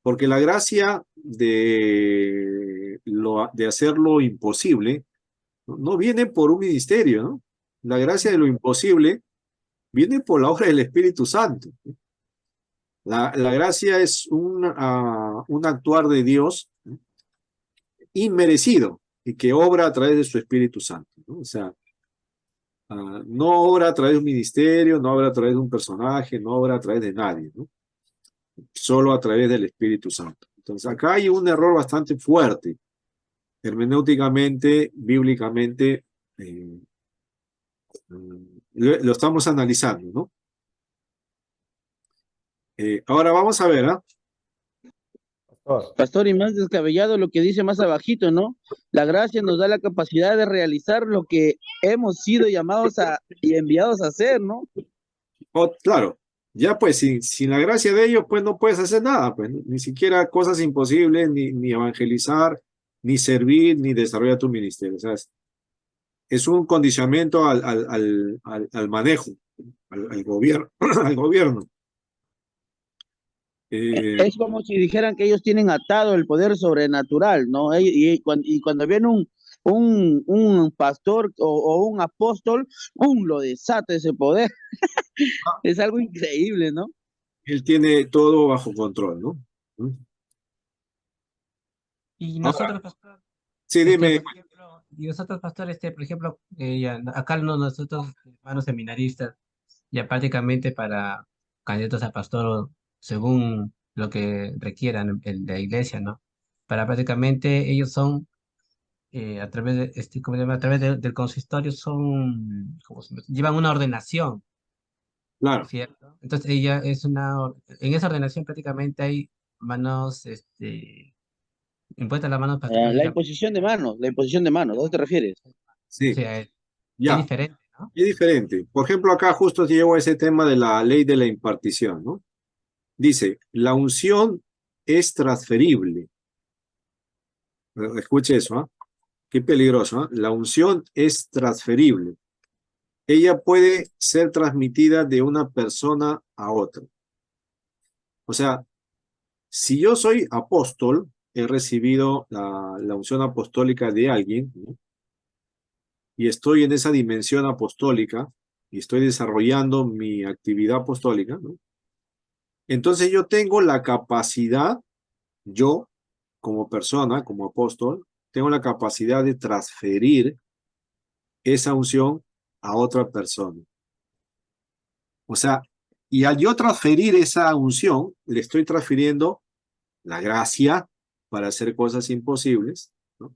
Porque la gracia de hacer lo imposible no viene por un ministerio, ¿no? La gracia de lo imposible viene por la obra del Espíritu Santo, ¿no? La gracia es un actuar de Dios, ¿no? Inmerecido y que obra a través de su Espíritu Santo, ¿no? O sea, no obra a través de un ministerio, no obra a través de un personaje, no obra a través de nadie, ¿no? Solo a través del Espíritu Santo. Entonces, acá hay un error bastante fuerte, hermenéuticamente, bíblicamente, lo estamos analizando, ¿no? Ahora vamos a ver, ¿ah? pastor. Pastor, y más descabellado lo que dice más abajito, ¿no? La gracia nos da la capacidad de realizar lo que hemos sido llamados y enviados a hacer, ¿no? Claro, ya pues sin la gracia de ellos, pues no puedes hacer nada, pues ni siquiera cosas imposibles, ni evangelizar, ni servir, ni desarrollar tu ministerio. O sea, es un condicionamiento al manejo, al gobierno, al gobierno. Es como si dijeran que ellos tienen atado el poder sobrenatural, ¿no? Y cuando viene un pastor o un apóstol, ¡pum!, lo desata ese poder. Es algo increíble, ¿no? Él tiene todo bajo control, ¿no? Y Ahora, nosotros, pastor, Sí, dime. Por ejemplo, y nosotros, pastor, por ejemplo, acá nosotros, hermanos seminaristas, ya prácticamente para candidatos a pastor, según lo que requieran de la iglesia, ¿no? Para prácticamente ellos son, a través de, ¿cómo se llama? A través del consistorio son, llevan una ordenación, Claro. ¿cierto? Entonces ella es en esa ordenación prácticamente hay manos, impuestas las manos La prácticamente, imposición de manos, ¿a dónde te refieres? o Sí, sea, es ya. diferente, ¿no? Es diferente. Por ejemplo, acá justo llevo ese tema de la ley de la impartición, ¿no? Dice, la unción es transferible. Escuche eso, ¿ah? Qué peligroso, ¿ah? La unción es transferible. Ella puede ser transmitida de una persona a otra. O sea, si yo soy apóstol, he recibido la unción apostólica de alguien, ¿no? Y estoy en esa dimensión apostólica y estoy desarrollando mi actividad apostólica, ¿no? Entonces yo tengo la capacidad, yo como persona, como apóstol, tengo la capacidad de transferir esa unción a otra persona. O sea, y al yo transferir esa unción, le estoy transfiriendo la gracia para hacer cosas imposibles, ¿no?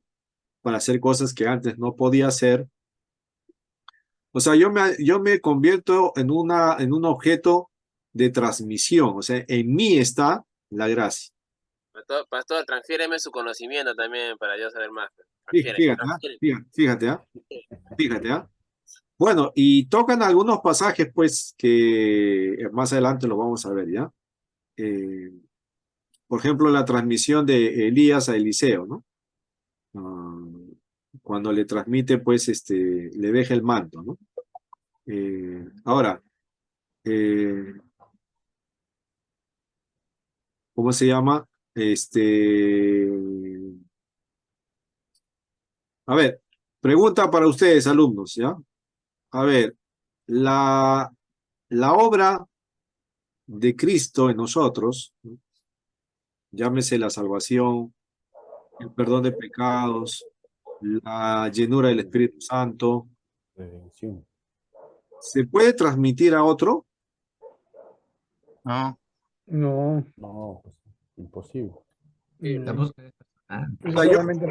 Para hacer cosas que antes no podía hacer. O sea, yo me convierto en un objeto de transmisión. O sea, en mí está la gracia. Pastor, transfiéreme su conocimiento también para yo saber más. Fíjate, fíjate, ¿ah? Bueno, y tocan algunos pasajes, pues, que más adelante lo vamos a ver, ¿ya? Por ejemplo, la transmisión de Elías a Eliseo, ¿no? Cuando le transmite, pues, le deja el manto, ¿no? Ahora, ¿cómo se llama? A ver, pregunta para ustedes, alumnos, ¿ya? A ver, la obra de Cristo en nosotros, ¿no? Llámese la salvación, el perdón de pecados, la llenura del Espíritu Santo, Redención. ¿se puede transmitir a otro? No. No, No, pues, imposible. La no. búsqueda es personal. O sea, Solamente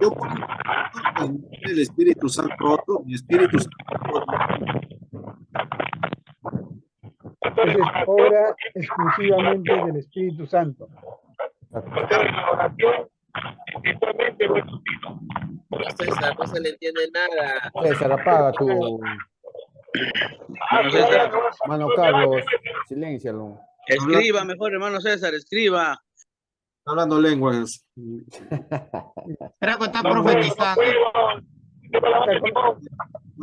yo puedo transmitir el Espíritu Santo a otro, mi Espíritu Santo a otro. esa es obra exclusivamente del Espíritu Santo. César, no se le entiende nada. César, apaga tu Hermano César, mano, Carlos, siléncialo. escriba mejor, hermano César, escriba. Hablando lenguas. Creo que está profetizando.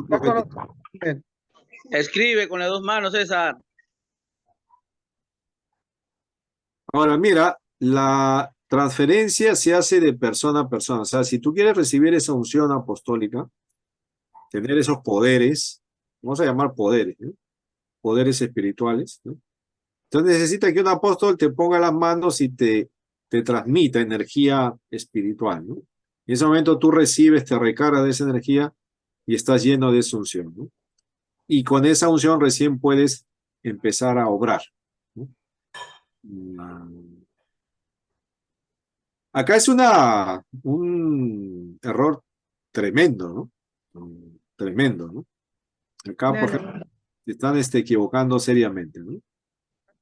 Está con- Escribe con las dos manos, César. Ahora, mira, la transferencia se hace de persona a persona. O sea, si tú quieres recibir esa unción apostólica, tener esos poderes, vamos a llamar poderes, ¿no? Poderes espirituales, ¿no? Entonces necesita que un apóstol te ponga las manos y te transmita energía espiritual, ¿no? Y en ese momento tú recibes, te recargas de esa energía y estás lleno de esa unción, ¿no? Y con esa unción recién puedes empezar a obrar, ¿no? Acá es un error tremendo, ¿no? Tremendo, ¿no? Acá, por Claro. ejemplo, se están equivocando seriamente, ¿no?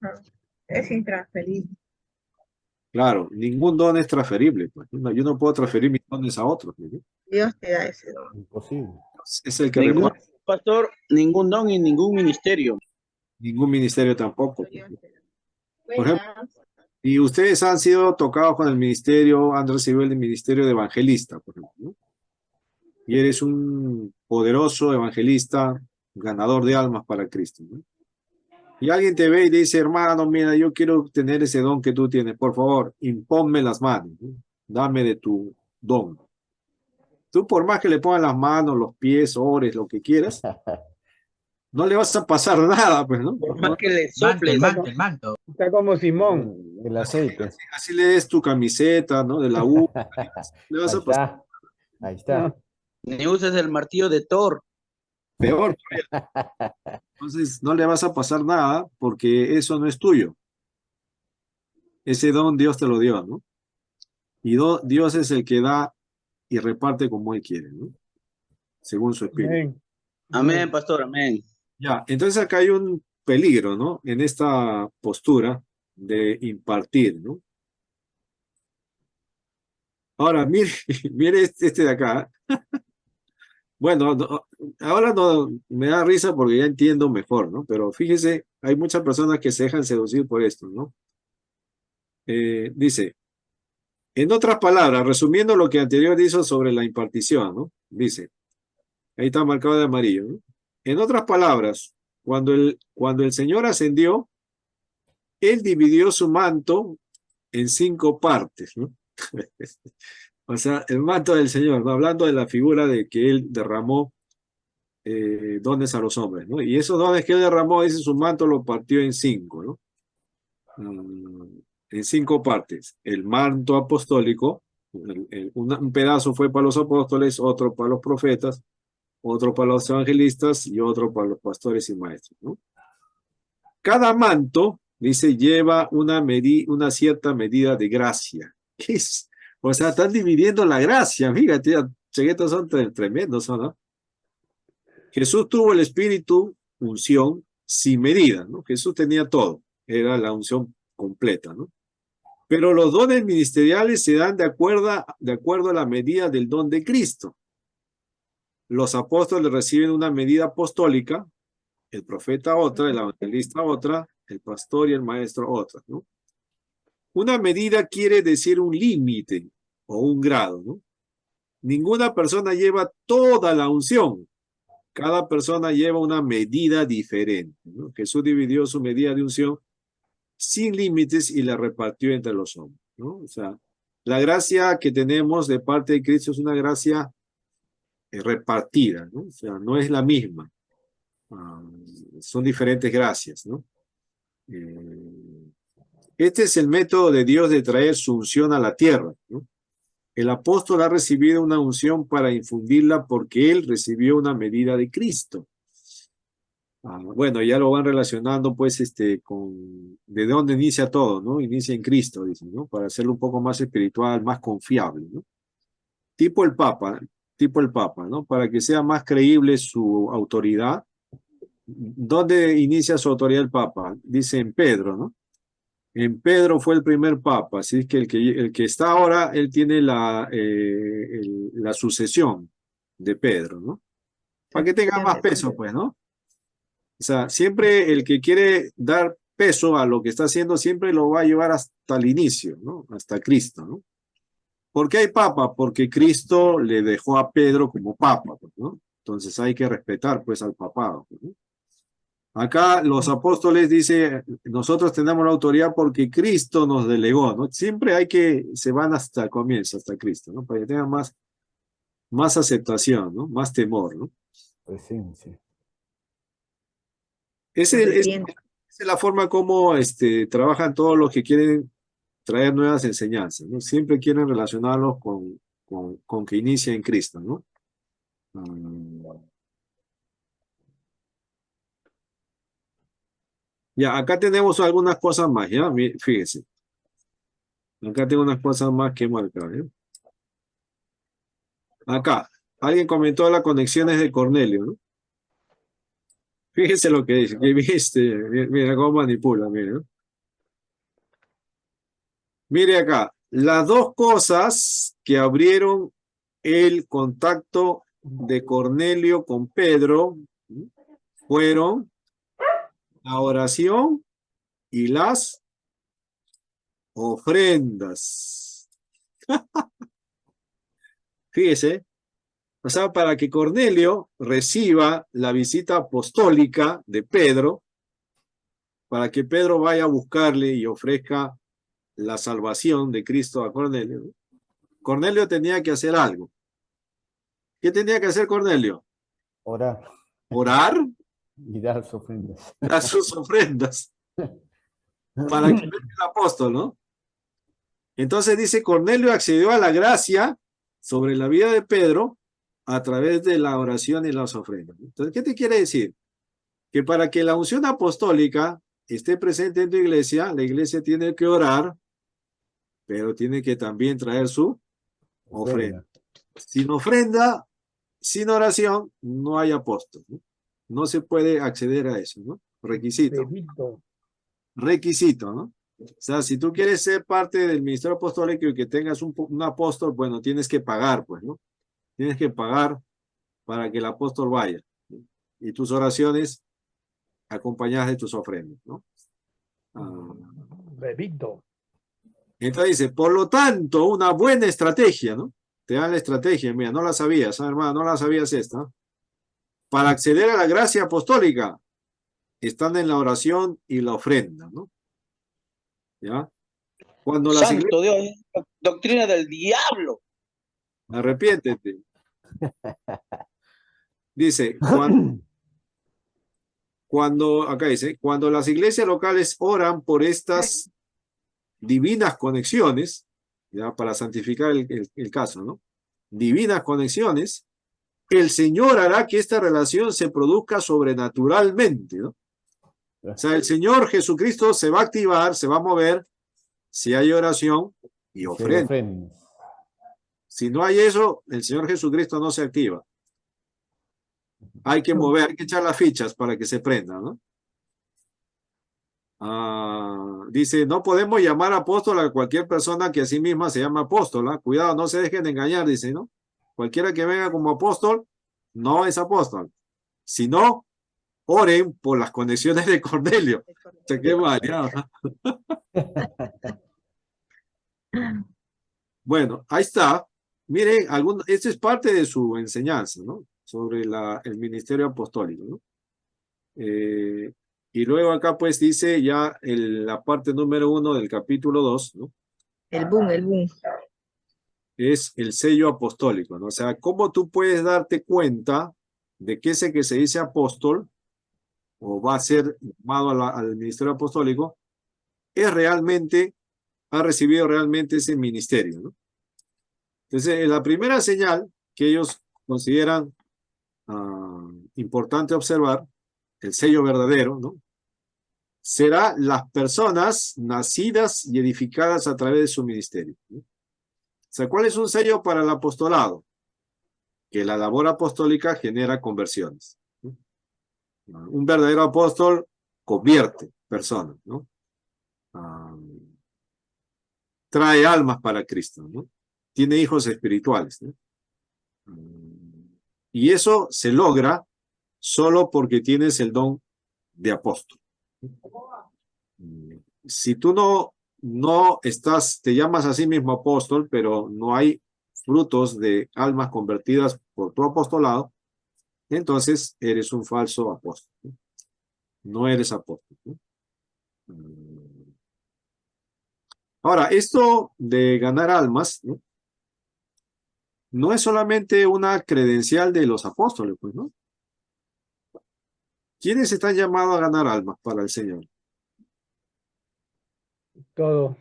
Ajá. Es intransferible. Claro, ningún don es transferible, pues. Yo no puedo transferir mis dones a otros, ¿no? Dios te da ese don. Imposible. Es el que Ningún reconoce, pastor, ningún don y ningún ministerio. ningún ministerio tampoco, pues, Dios ¿no? te da. Por ejemplo, y ustedes han sido tocados con el ministerio, han recibido el ministerio de evangelista, por ejemplo, ¿no? Y eres un poderoso evangelista, ganador de almas para Cristo, ¿no? Y alguien te ve y dice, hermano, mira, yo quiero tener ese don que tú tienes, por favor, imponme las manos, ¿no? Dame de tu don. Tú por más que le pongas las manos, los pies, ores, lo que quieras, no le vas a pasar nada, pues, ¿no? Por más que le El soples. manto. Está como Simón. El aceite. Así le des tu camiseta, ¿no? De la U, le vas Ahí a pasar. está. Ahí está. Ni uses el martillo de Thor. Peor. Entonces no le vas a pasar nada porque eso no es tuyo. Ese don Dios te lo dio, ¿no? Y Dios es el que da y reparte como Él quiere, ¿no? Según su espíritu. Amén. Amén, pastor, amén. Ya, entonces acá hay un peligro, ¿no? En esta postura de impartir, ¿no? Ahora, mire, mire este de acá. Bueno, ahora no me da risa porque ya entiendo mejor, ¿no? Pero fíjese, hay muchas personas que se dejan seducir por esto, ¿no? Dice, en otras palabras, resumiendo lo que anterior hizo sobre la impartición, ¿no? Dice, ahí está marcado de amarillo, ¿no? En otras palabras, cuando el Señor ascendió, Él dividió su manto en 5 partes, ¿no? O sea, el manto del Señor, ¿no? Hablando de la figura de que Él derramó dones a los hombres, ¿no? Y esos dones que Él derramó, dice, su manto lo partió en 5, ¿no? En 5 partes. El manto apostólico, un pedazo fue para los apóstoles, otro para los profetas, otro para los evangelistas y otro para los pastores y maestros, ¿no? Cada manto, dice, lleva una cierta medida de gracia. ¿Qué es? O sea, están dividiendo la gracia, fíjate, cheguetos son tremendos, ¿no? Jesús tuvo el espíritu, unción, sin medida, ¿no? Jesús tenía todo, era la unción completa, ¿no? Pero los dones ministeriales se dan de acuerdo a la medida del don de Cristo. Los apóstoles reciben una medida apostólica, el profeta otra, el evangelista otra, el pastor y el maestro otra, ¿no? Una medida quiere decir un límite o un grado, ¿no? Ninguna persona lleva toda la unción. Cada persona lleva una medida diferente, ¿no? Jesús dividió su medida de unción sin límites y la repartió entre los hombres, ¿no? O sea, la gracia que tenemos de parte de Cristo es una gracia repartida, ¿no? O sea, no es la misma. Son diferentes gracias, ¿no? Este es el método de Dios de traer su unción a la tierra, ¿no? El apóstol ha recibido una unción para infundirla porque él recibió una medida de Cristo. Bueno, ya lo van relacionando pues con de dónde inicia todo, ¿no? Inicia en Cristo, dicen, ¿no? Para hacerlo un poco más espiritual, más confiable, ¿no? Tipo el Papa, ¿no? Para que sea más creíble su autoridad. ¿Dónde inicia su autoridad el Papa? Dice en Pedro, ¿no? En Pedro fue el primer Papa, así que el que está ahora, él tiene la sucesión de Pedro, ¿no? Para que tenga más peso, pues, ¿no? O sea, siempre el que quiere dar peso a lo que está haciendo, siempre lo va a llevar hasta el inicio, ¿no? Hasta Cristo, ¿no? ¿Por qué hay Papa? Porque Cristo le dejó a Pedro como Papa, ¿no? Entonces hay que respetar, pues, al papado, ¿no? Acá los apóstoles dicen, nosotros tenemos la autoridad porque Cristo nos delegó, ¿no? Siempre se van hasta el comienzo, hasta Cristo, ¿no? Para que tengan más aceptación, ¿no? Más temor, ¿no? Presencia. Esa es la forma como trabajan todos los que quieren traer nuevas enseñanzas, ¿no? Siempre quieren relacionarlos con que inicia en Cristo, ¿no? Ya, acá tenemos algunas cosas más, ¿ya? Fíjense. Acá tengo unas cosas más que marcar, ¿eh? Acá, alguien comentó las conexiones de Cornelio, ¿no? Fíjense lo que dice, mira cómo manipula, mira, ¿no? Mire acá, las dos cosas que abrieron el contacto de Cornelio con Pedro fueron la oración y las ofrendas. Fíjese, o sea, para que Cornelio reciba la visita apostólica de Pedro, para que Pedro vaya a buscarle y ofrezca la salvación de Cristo a Cornelio, ¿no? Cornelio tenía que hacer algo. ¿Qué tenía que hacer Cornelio? Orar. Orar. Y dar sus ofrendas. Dar sus ofrendas. Para que venga el apóstol, ¿no? Entonces dice, Cornelio accedió a la gracia sobre la vida de Pedro a través de la oración y las ofrendas. Entonces, ¿qué te quiere decir? Que para que la unción apostólica esté presente en tu iglesia, la iglesia tiene que orar, pero tiene que también traer su ofrenda. Sin ofrenda, sin oración, no hay apóstol, ¿no? No se puede acceder a eso, ¿no? Requisito. Requisito, ¿no? O sea, si tú quieres ser parte del ministerio apostólico y que tengas un apóstol, bueno, tienes que pagar, pues, ¿no? Tienes que pagar para que el apóstol vaya, ¿no? Y tus oraciones acompañadas de tus ofrendas, ¿no? Entonces dice, por lo tanto, una buena estrategia, ¿no? Te dan la estrategia, mira, no la sabías, hermano, no la sabías esta. Para acceder a la gracia apostólica, están en la oración y la ofrenda, ¿no? ¿Ya? Cuando las iglesias... Santo Dios, doctrina del diablo. Arrepiéntete. Dice, acá dice, cuando las iglesias locales oran por estas divinas conexiones, ya para santificar el caso, ¿no? Divinas conexiones, el Señor hará que esta relación se produzca sobrenaturalmente, ¿no? O sea, el Señor Jesucristo se va a activar, se va a mover, si hay oración y ofrenda. Si no hay eso, el Señor Jesucristo no se activa. Hay que mover, hay que echar las fichas para que se prenda, ¿no? Dice, no podemos llamar apóstol a cualquier persona que a sí misma se llama apóstola. Cuidado, no se dejen engañar, dice, ¿no? Cualquiera que venga como apóstol, no es apóstol. Si no, oren por las conexiones de Cornelio. O sea, qué variado. Bueno, ahí está. Miren, esto es parte de su enseñanza, ¿no? Sobre el ministerio apostólico, ¿no? Y luego acá pues dice ya la parte número 1 del capítulo 2, ¿no? El boom. Es el sello apostólico, ¿no? O sea, ¿cómo tú puedes darte cuenta de que ese que se dice apóstol o va a ser llamado al ministerio apostólico ha recibido realmente ese ministerio, ¿no? Entonces, la primera señal que ellos consideran importante observar, el sello verdadero, ¿no? Será las personas nacidas y edificadas a través de su ministerio, ¿no? O sea, ¿cuál es un sello para el apostolado? Que la labor apostólica genera conversiones, ¿no? Un verdadero apóstol convierte personas, ¿no? Trae almas para Cristo, ¿no? Tiene hijos espirituales, ¿no? Y eso se logra solo porque tienes el don de apóstol. Si tú no estás, te llamas a sí mismo apóstol, pero no hay frutos de almas convertidas por tu apostolado, entonces eres un falso apóstol, ¿no? No eres apóstol, ¿no? Ahora, esto de ganar almas, ¿no? No es solamente una credencial de los apóstoles, pues, ¿no? ¿Quiénes están llamados a ganar almas para el Señor? Todos,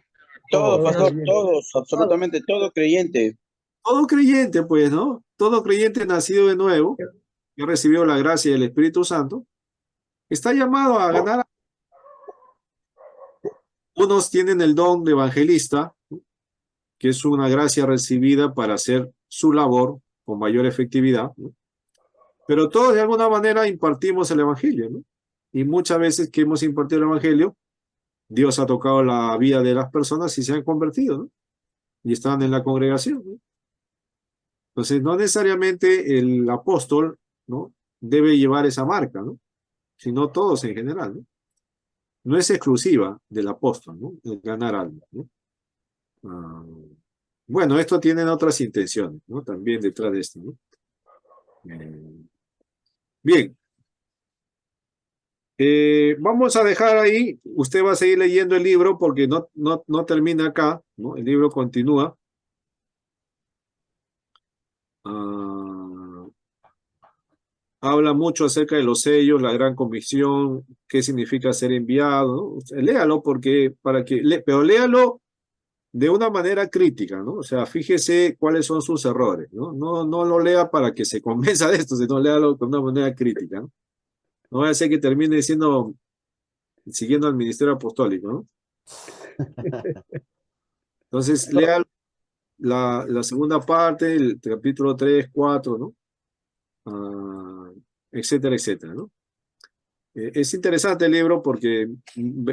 pastor, todos, absolutamente todo creyente. Todo creyente, pues, ¿no? Todo creyente nacido de nuevo, que ha recibido la gracia del Espíritu Santo, está llamado a ganar. Unos tienen el don de evangelista, ¿no? Que es una gracia recibida para hacer su labor con mayor efectividad, ¿no? Pero todos de alguna manera impartimos el evangelio, ¿no? Y muchas veces que hemos impartido el evangelio, Dios ha tocado la vida de las personas y se han convertido, ¿no? Y están en la congregación, ¿no? Entonces, no necesariamente el apóstol, ¿no? Debe llevar esa marca, ¿no? Sino todos en general, ¿no? No es exclusiva del apóstol, ¿no? El ganar algo, ¿no? Bueno, esto tiene otras intenciones, ¿no? También detrás de esto, ¿no? Bien. Vamos a dejar ahí. Usted va a seguir leyendo el libro porque no termina acá, ¿no? El libro continúa. Habla mucho acerca de los sellos, la gran comisión, qué significa ser enviado, ¿no? Léalo pero léalo de una manera crítica, ¿no? O sea, fíjese cuáles son sus errores, ¿no? No lo lea para que se convenza de esto, sino léalo de una manera crítica, ¿no? No vaya a ser que termine siguiendo al ministerio apostólico, ¿no? Entonces, lea la segunda parte, el capítulo 3, 4, ¿no? Etcétera, etcétera, ¿no? Es interesante el libro porque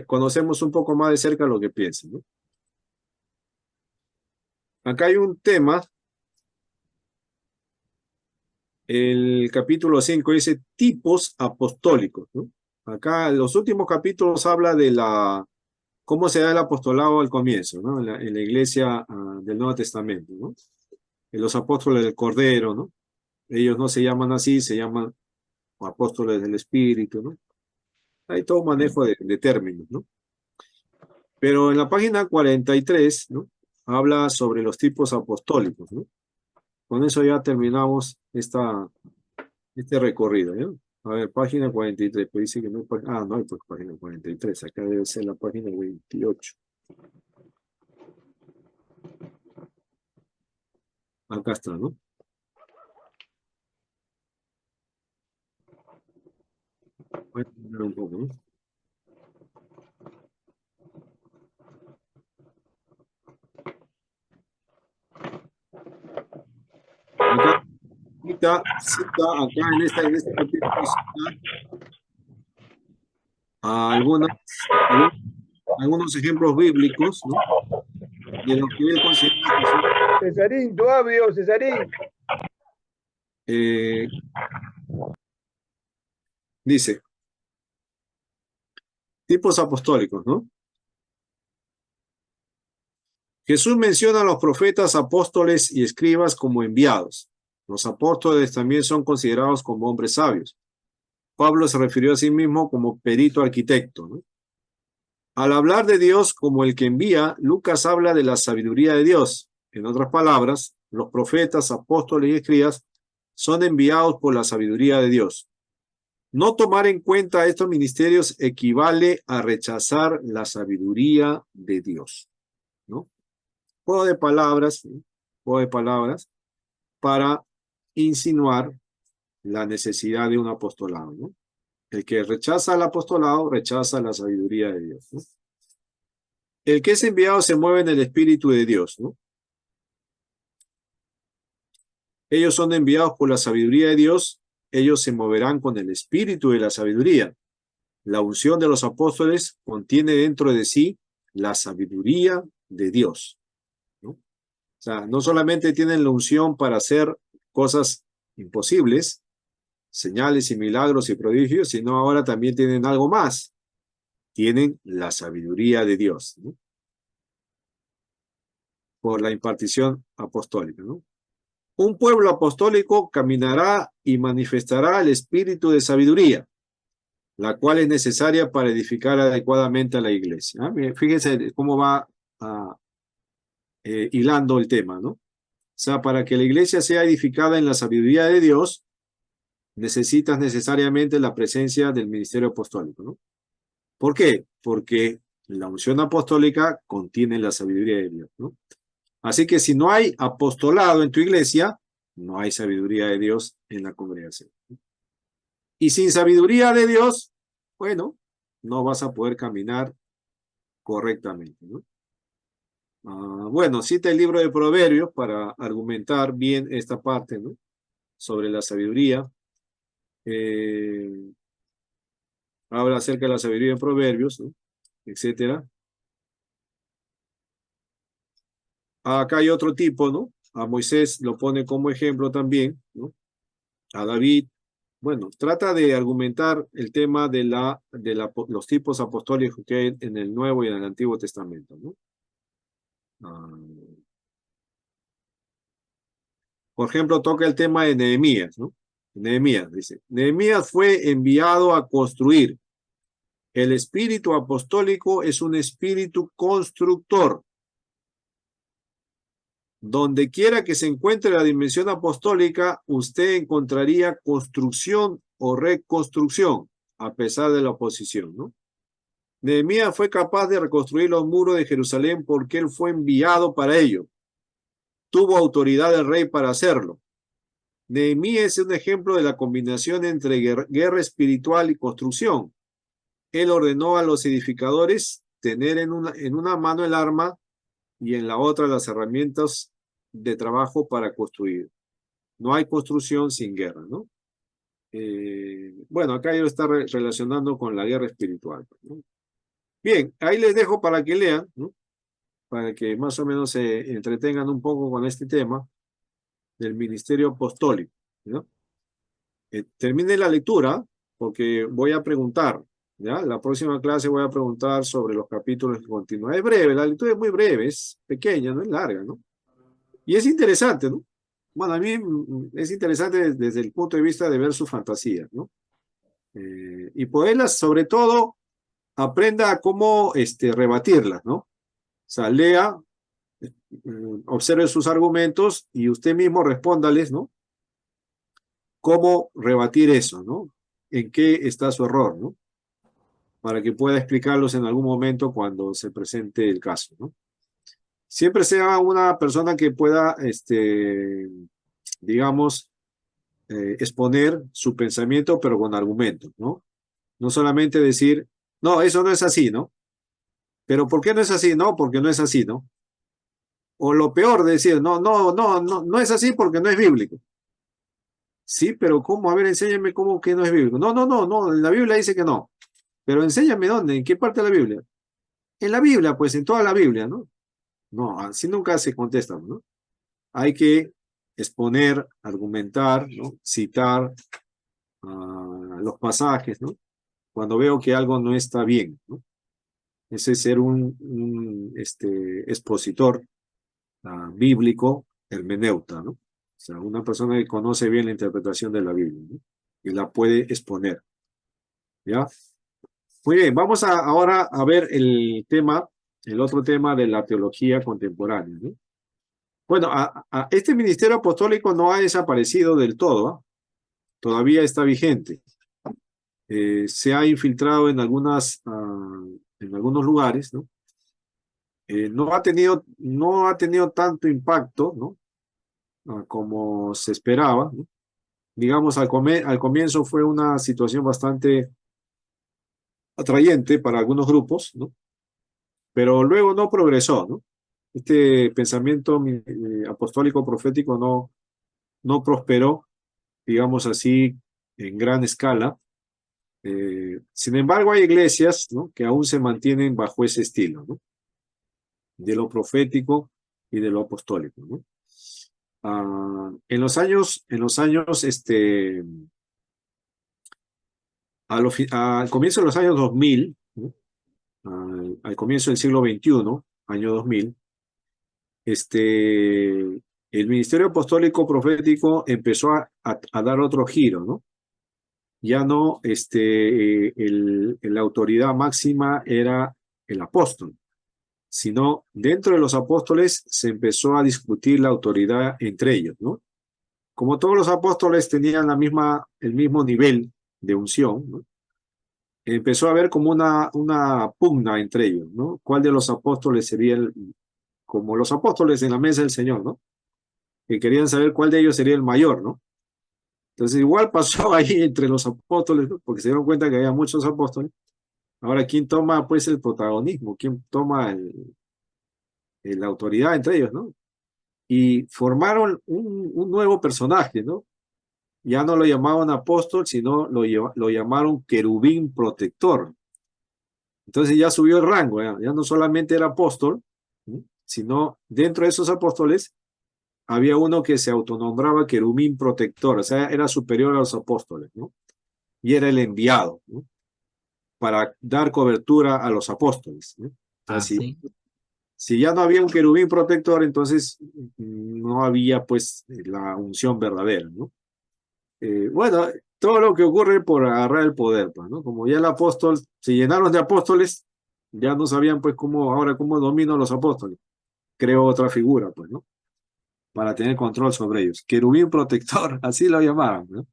conocemos un poco más de cerca lo que piensan, ¿no? Acá hay un tema, el capítulo 5 dice tipos apostólicos, ¿no? Acá los últimos capítulos habla de cómo se da el apostolado al comienzo, ¿no? En la iglesia del Nuevo Testamento, ¿no? En los apóstoles del Cordero, ¿no? Ellos no se llaman así, se llaman apóstoles del Espíritu, ¿no? Hay todo un manejo de términos, ¿no? Pero en la página 43, ¿no? Habla sobre los tipos apostólicos, ¿no? Con eso ya terminamos este recorrido, ¿no? A ver, página 43, pues dice que no hay no hay pues página 43, acá debe ser la página 28. Acá está, ¿no? Voy a poner un poco, ¿no? Acá cita acá en este capítulo cita algunos ejemplos bíblicos, ¿no? De lo que él considera que son Cesarín, tu audio, Cesarín. dice, tipos apostólicos, ¿no? Jesús menciona a los profetas, apóstoles y escribas como enviados. Los apóstoles también son considerados como hombres sabios. Pablo se refirió a sí mismo como perito arquitecto, ¿no? Al hablar de Dios como el que envía, Lucas habla de la sabiduría de Dios. En otras palabras, los profetas, apóstoles y escribas son enviados por la sabiduría de Dios. No tomar en cuenta estos ministerios equivale a rechazar la sabiduría de Dios, ¿no? Juego de palabras, ¿no? Juego de palabras para insinuar la necesidad de un apostolado, ¿no? El que rechaza el apostolado rechaza la sabiduría de Dios, ¿no? El que es enviado se mueve en el Espíritu de Dios, ¿no? Ellos son enviados por la sabiduría de Dios, ellos se moverán con el Espíritu de la sabiduría. La unción de los apóstoles contiene dentro de sí la sabiduría de Dios, ¿no? O sea, no solamente tienen la unción para hacer cosas imposibles, señales y milagros y prodigios, sino ahora también tienen algo más. Tienen la sabiduría de Dios, ¿no? Por la impartición apostólica, ¿no? Un pueblo apostólico caminará y manifestará el espíritu de sabiduría, la cual es necesaria para edificar adecuadamente a la iglesia, ¿no? Fíjense cómo va hilando el tema, ¿no? O sea, para que la iglesia sea edificada en la sabiduría de Dios, necesitas necesariamente la presencia del ministerio apostólico, ¿no? ¿Por qué? Porque la unción apostólica contiene la sabiduría de Dios, ¿no? Así que si no hay apostolado en tu iglesia, no hay sabiduría de Dios en la congregación. Y sin sabiduría de Dios, bueno, no vas a poder caminar correctamente, ¿no? Bueno, cita el libro de Proverbios para argumentar bien esta parte, ¿no? Sobre la sabiduría. Habla acerca de la sabiduría en Proverbios, ¿no? Etcétera. Acá hay otro tipo, ¿no? A Moisés lo pone como ejemplo también, ¿no? A David. Bueno, trata de argumentar el tema de los tipos apostólicos que hay en el Nuevo y en el Antiguo Testamento, ¿no? Por ejemplo, toca el tema de Nehemías, ¿no? Nehemías dice, Nehemías fue enviado a construir. El espíritu apostólico es un espíritu constructor. Donde quiera que se encuentre la dimensión apostólica, usted encontraría construcción o reconstrucción, a pesar de la oposición, ¿no? Nehemías fue capaz de reconstruir los muros de Jerusalén porque él fue enviado para ello. Tuvo autoridad del rey para hacerlo. Nehemías es un ejemplo de la combinación entre guerra espiritual y construcción. Él ordenó a los edificadores tener en una mano el arma y en la otra las herramientas de trabajo para construir. No hay construcción sin guerra, ¿no? Bueno, acá yo lo está relacionando con la guerra espiritual, ¿no? Bien, ahí les dejo para que lean, ¿no? Para que más o menos se entretengan un poco con este tema del ministerio apostólico, ¿no? Termine la lectura porque voy a preguntar, ¿ya? La próxima clase voy a preguntar sobre los capítulos que continúan. Es breve, la lectura es muy breve, es pequeña, no es larga, ¿no? Y es interesante, ¿no? Bueno, a mí es interesante desde el punto de vista de ver su fantasía, ¿no? Y poderlas, sobre todo, aprenda a cómo rebatirlas, ¿no? O sea, lea, observe sus argumentos y usted mismo respóndales, ¿no? Cómo rebatir eso, ¿no? En qué está su error, ¿no? Para que pueda explicarlos en algún momento cuando se presente el caso, ¿no? Siempre sea una persona que pueda, digamos, exponer su pensamiento, pero con argumentos, ¿no? No solamente decir, no, eso no es así, ¿no? Pero ¿por qué no es así? No, porque no es así, ¿no? O lo peor de decir, no es así porque no es bíblico. Sí, pero ¿cómo? A ver, enséñame cómo que no es bíblico. No, en la Biblia dice que no. Pero enséñame dónde, en qué parte de la Biblia. En la Biblia, pues, en toda la Biblia, ¿no? No, así nunca se contesta, ¿no? Hay que exponer, argumentar, ¿no? Citar los pasajes, ¿no? Cuando veo que algo no está bien, ¿no? Ese es ser un expositor bíblico, hermeneuta, ¿no? O sea, una persona que conoce bien la interpretación de la Biblia, ¿no? Y la puede exponer, ¿ya? Muy bien, vamos ahora a ver el otro tema de la teología contemporánea, ¿no? Bueno, este ministerio apostólico no ha desaparecido del todo, ¿eh? Todavía está vigente. Se ha infiltrado en algunos lugares, ¿no? No ha tenido tanto impacto, ¿no? Como se esperaba, ¿no? Digamos, al comienzo fue una situación bastante atrayente para algunos grupos, ¿no? Pero luego no progresó, ¿no? Este pensamiento apostólico profético no prosperó, digamos así, en gran escala. Sin embargo, hay iglesias, ¿no? Que aún se mantienen bajo ese estilo, ¿no? De lo profético y de lo apostólico, ¿no? En los años, al comienzo de los años 2000, ¿no? Al comienzo del siglo XXI, año 2000, el ministerio apostólico profético empezó a dar otro giro, ¿no? Ya no, la autoridad máxima era el apóstol, sino dentro de los apóstoles se empezó a discutir la autoridad entre ellos, ¿no? Como todos los apóstoles tenían el mismo nivel de unción, ¿no? Empezó a haber como una pugna entre ellos, ¿no? ¿Cuál de los apóstoles sería como los apóstoles en la mesa del Señor, ¿no? Que querían saber cuál de ellos sería el mayor, ¿no? Entonces igual pasó ahí entre los apóstoles, ¿no? Porque se dieron cuenta que había muchos apóstoles. Ahora, ¿quién toma pues el protagonismo? ¿Quién toma la autoridad entre ellos, ¿no? Y formaron un nuevo personaje, ¿no? Ya no lo llamaban apóstol, sino lo llamaron querubín protector. Entonces ya subió el rango, ya no solamente era apóstol, ¿no? Sino dentro de esos apóstoles había uno que se autonombraba querubín protector, o sea, era superior a los apóstoles, ¿no? Y era el enviado, ¿no? Para dar cobertura a los apóstoles, ¿no? Así. Si ya no había un querubín protector, entonces no había pues la unción verdadera, ¿no? Bueno, todo lo que ocurre por agarrar el poder, pues, ¿no? Como ya el apóstol, se llenaron de apóstoles, ya no sabían pues ahora cómo domino los apóstoles. Creó otra figura, pues, ¿no? Para tener control sobre ellos. Querubín protector, así lo llamaban, ¿no?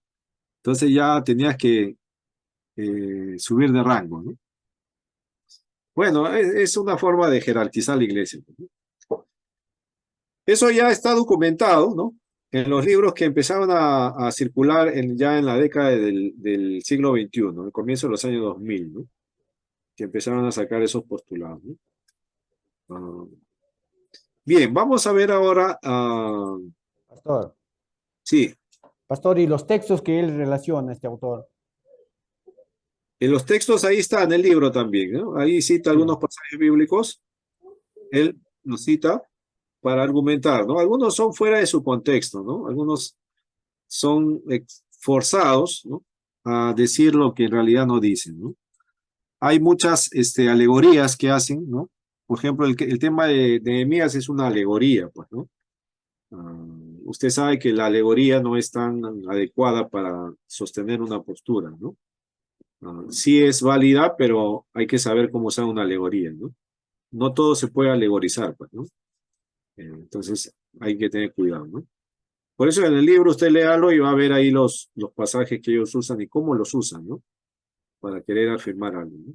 Entonces ya tenías que subir de rango, ¿no? Bueno, es una forma de jerarquizar la iglesia. Eso ya está documentado, ¿no? En los libros que empezaron a circular ya en la década del siglo XXI, ¿no? Al comienzo de los años 2000, ¿no? Que empezaron a sacar esos postulados, ¿no? Bien, vamos a ver ahora. Pastor, Sí, pastor, y los textos que él relaciona, este autor. en los textos ahí está en el libro también, ¿no? Ahí cita algunos pasajes bíblicos. Él los cita para argumentar, ¿no? Algunos son fuera de su contexto, ¿no? Algunos son forzados, ¿no? A decir lo que en realidad no dicen, ¿no? Hay muchas alegorías que hacen, ¿no? Por ejemplo, el tema de Nehemías es una alegoría, pues, ¿no? Usted sabe que la alegoría no es tan adecuada para sostener una postura, ¿no? Sí es válida, pero hay que saber cómo usar una alegoría, ¿no? No todo se puede alegorizar, pues, ¿no? Entonces hay que tener cuidado, ¿no? Por eso en el libro usted léalo y va a ver ahí los pasajes que ellos usan y cómo los usan, ¿no? Para querer afirmar algo, ¿no?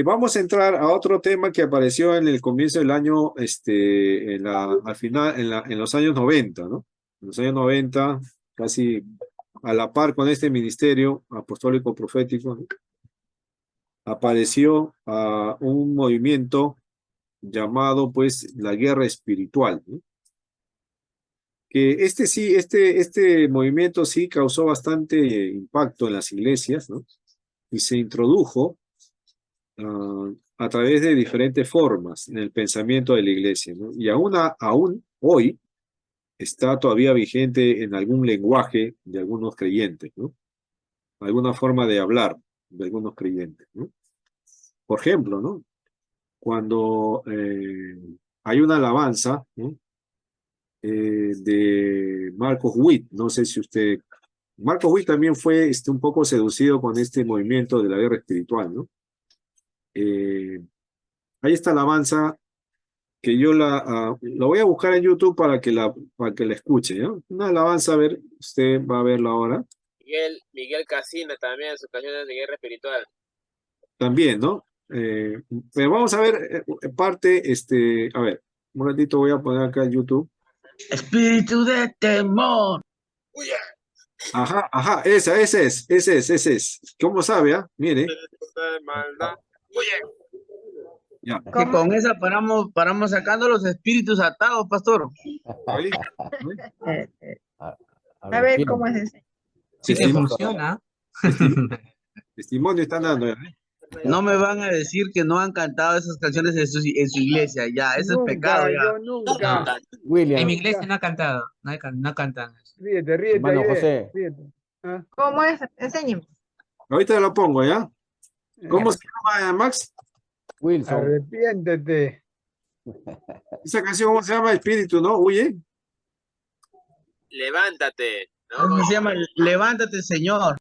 Vamos a entrar a otro tema que apareció en el comienzo del año, al final, en los años 90, ¿no? En los años 90, casi a la par con este ministerio apostólico profético, ¿no? Apareció un movimiento llamado, pues, la guerra espiritual, ¿no? Que este movimiento sí causó bastante impacto en las iglesias, ¿no? Y se introdujo a través de diferentes formas en el pensamiento de la iglesia, ¿no? Y aún hoy está todavía vigente en algún lenguaje de algunos creyentes, ¿no? Alguna forma de hablar de algunos creyentes, ¿no? Por ejemplo, ¿no? Cuando hay una alabanza, ¿no? De Marcos Witt, no sé si usted... Marcos Witt también fue un poco seducido con este movimiento de la guerra espiritual, ¿no? Hay esta alabanza que yo la voy a buscar en YouTube para que la escuche, ¿no? Una alabanza, a ver, usted va a verla ahora. Miguel Casino también, sus canciones de guerra espiritual. También, ¿no? Pero vamos a ver parte, a ver, un ratito voy a poner acá en YouTube. Espíritu de temor. Ajá, ese es. ¿Cómo sabe, ah? Mire. Ya. Que con esa paramos sacando los espíritus atados, pastor. Ahí. A ver cómo es ese. Sí que funciona. Testimonio están dando, ¿eh? No me van a decir que no han cantado esas canciones en su iglesia, ya, eso Nunca, es pecado, ya. yo nunca. No, William, en mi iglesia no ha cantado, no cantan. Ríete, hermano Aide, José. ríete. ¿Ah? ¿Cómo es? Enséñeme. Ahorita lo pongo, ¿ya? ¿Cómo se llama, Max? Wilson. Arrepiéntete. Esa canción, ¿cómo se llama? Espíritu, ¿no? Huye. Levántate, ¿Cómo ¿no? se llama? Levántate, Señor.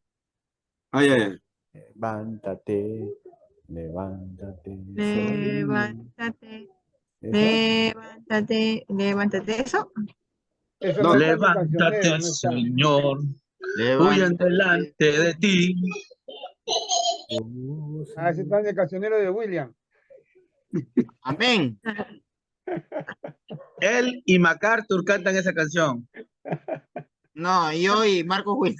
Ay. Levántate, levántate. Levántate. ¿Eso? Levántate. ¿Eso? Eso No. no está en el Levántate, cancionero, no está. Señor. Huyan delante de ti. Ah, ese está en el cancionero de William. Amén. Él y MacArthur cantan esa canción. No, yo y Marcos Will.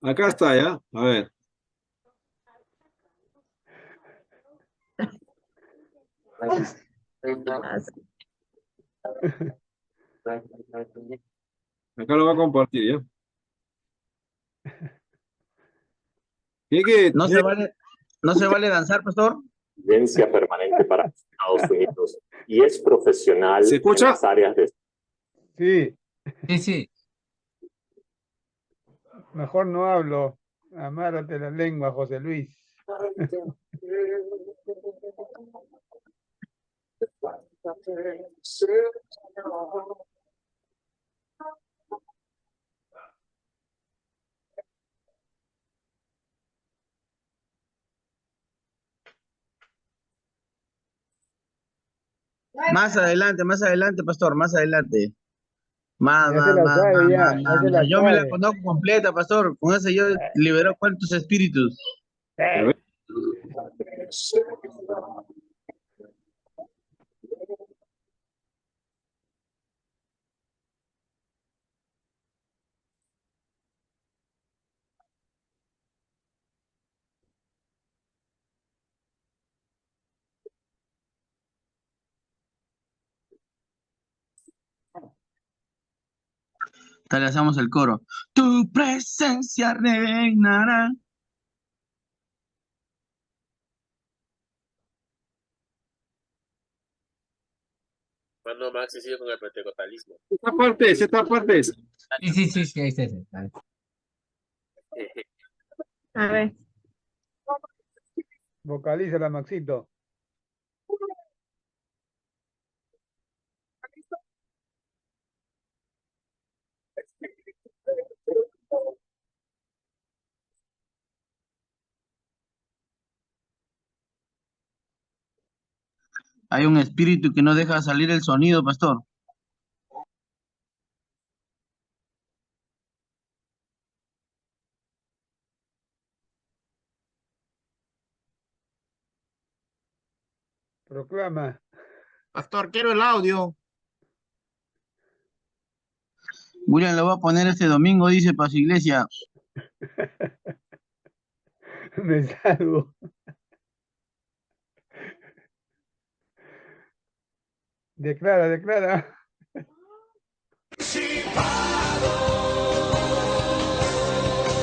Acá está, ¿ya? A ver. Acá lo va a compartir, ¿ya? No se vale danzar, pastor. Residencia permanente para Estados Unidos y es profesional ¿Se escucha? en las áreas de... Sí, Sí. mejor no hablo. Amárrate la lengua, José Luis. Más adelante, pastor, más adelante. Ya se la sabe, ya se la Yo me la sabe. conozco completa, pastor. Con eso yo libero cuántos espíritus. A ver. Dale, hacemos el coro. Tu presencia reinará. Cuando Maxi sigue con el pentecostalismo. Esta parte es, esta parte es. Sí, ahí está. Vale. A ver. Vocalízala, Maxito. Hay un espíritu que no deja salir el sonido, pastor. Proclama. Pastor, quiero el audio. William lo va a poner este domingo, dice, para su iglesia. Me salvo. Declara.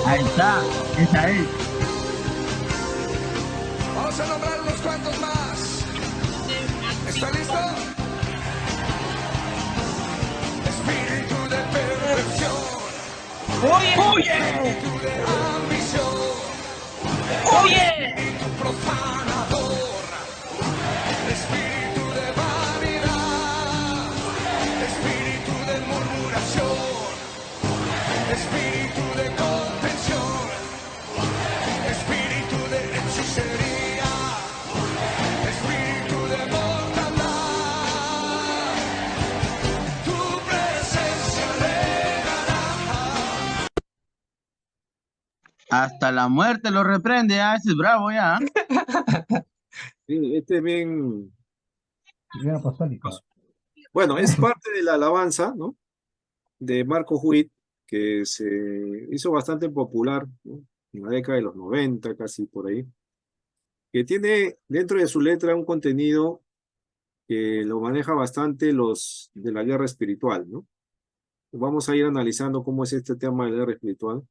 Ahí está, esa es. Vamos a nombrar unos cuantos más. ¿Está listo? Espíritu de perfección. ¡Oye! Espíritu de ambición. ¡Oye! Espíritu profanador. Espíritu de vanidad. Espíritu de murmuración. Espíritu de contención. Espíritu de hechicería. Espíritu de mortandad. Tu presencia reinará. Hasta la muerte lo reprende. Ah, ese es bravo ya. Sí, este es bien. Bien apostólico. Bueno, es parte de la alabanza, ¿no? De Marco Witt, que se hizo bastante popular, ¿no? En la década de los 90, casi por ahí, que tiene dentro de su letra un contenido que lo maneja bastante los de la guerra espiritual, ¿no? Vamos a ir analizando cómo es este tema de la guerra espiritual,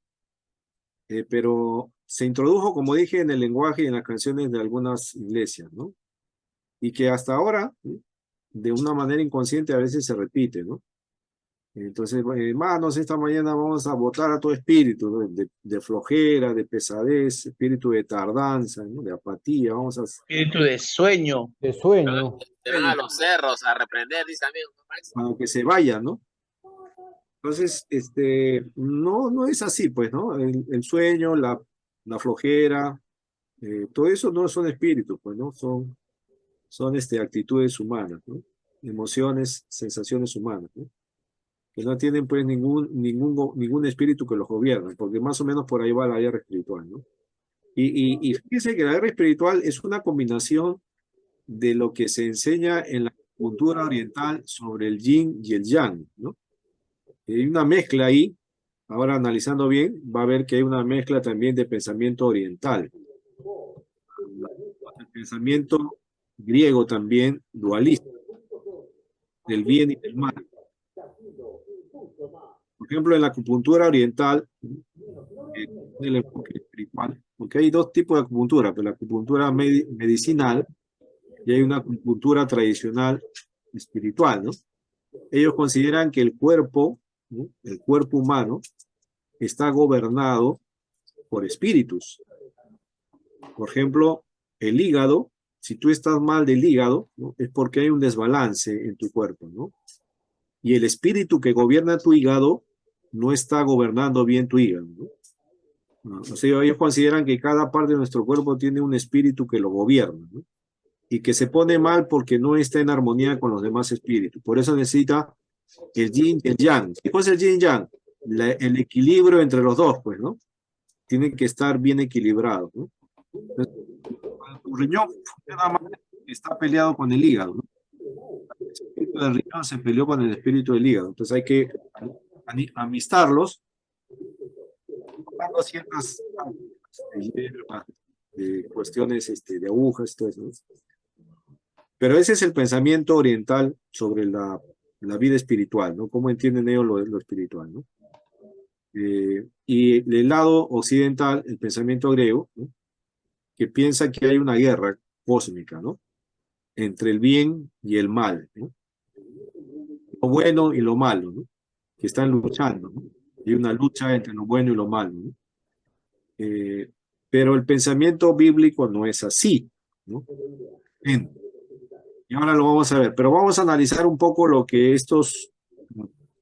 pero se introdujo, como dije, en el lenguaje y en las canciones de algunas iglesias, ¿no? Y que hasta ahora, ¿no? De una manera inconsciente a veces se repite, ¿no? Entonces, hermanos, esta mañana vamos a votar a todo espíritu, ¿no? de flojera, de pesadez, espíritu de tardanza, ¿no? De apatía, vamos a... Espíritu de sueño. De sueño. Se van a los cerros a reprender, dice amigo Maxi. Para que se vayan, ¿no? Entonces, no es así, pues, ¿no? El sueño, la flojera, todo eso no son espíritus, pues, ¿no? Son actitudes humanas, ¿no? Emociones, sensaciones humanas, ¿no? Que no tienen, pues, ningún espíritu que los gobierne, porque más o menos por ahí va la guerra espiritual, ¿no? Y fíjense que la guerra espiritual es una combinación de lo que se enseña en la cultura oriental sobre el yin y el yang, ¿no? Hay una mezcla ahí, ahora analizando bien, va a ver que hay una mezcla también de pensamiento oriental. El pensamiento griego también dualista, del bien y del mal. Por ejemplo, en la acupuntura oriental, el enfoque espiritual, porque hay dos tipos de acupuntura, pero la acupuntura medicinal y hay una acupuntura tradicional espiritual, ¿no? Ellos consideran que el cuerpo, ¿no? El cuerpo humano está gobernado por espíritus. Por ejemplo, el hígado, si tú estás mal del hígado, ¿no? Es porque hay un desbalance en tu cuerpo, ¿no? Y el espíritu que gobierna tu hígado no está gobernando bien tu hígado, ¿no? O sea, ellos consideran que cada parte de nuestro cuerpo tiene un espíritu que lo gobierna, ¿no? Y que se pone mal porque no está en armonía con los demás espíritus. Por eso necesita el yin y el yang. ¿Qué cosa es el yin y yang? El equilibrio entre los dos, pues, ¿no? Tienen que estar bien equilibrados, ¿no? Entonces, cuando tu riñón funciona mal, está peleado con el hígado, ¿no? El espíritu del riñón se peleó con el espíritu del hígado. Entonces hay que amistarlos, tomando ciertas hierbas, cuestiones de agujas, todo eso, ¿no? Pero ese es el pensamiento oriental sobre la vida espiritual, ¿no? ¿Cómo entienden ellos lo espiritual, ¿no? Y del lado occidental, el pensamiento griego, ¿no? Que piensa que hay una guerra cósmica, ¿no? Entre el bien y el mal, ¿no? Lo bueno y lo malo, ¿no? Que están luchando, ¿no? Hay una lucha entre lo bueno y lo malo, ¿no? Pero el pensamiento bíblico no es así, ¿no? Bien. Y ahora lo vamos a ver, pero vamos a analizar un poco lo que estos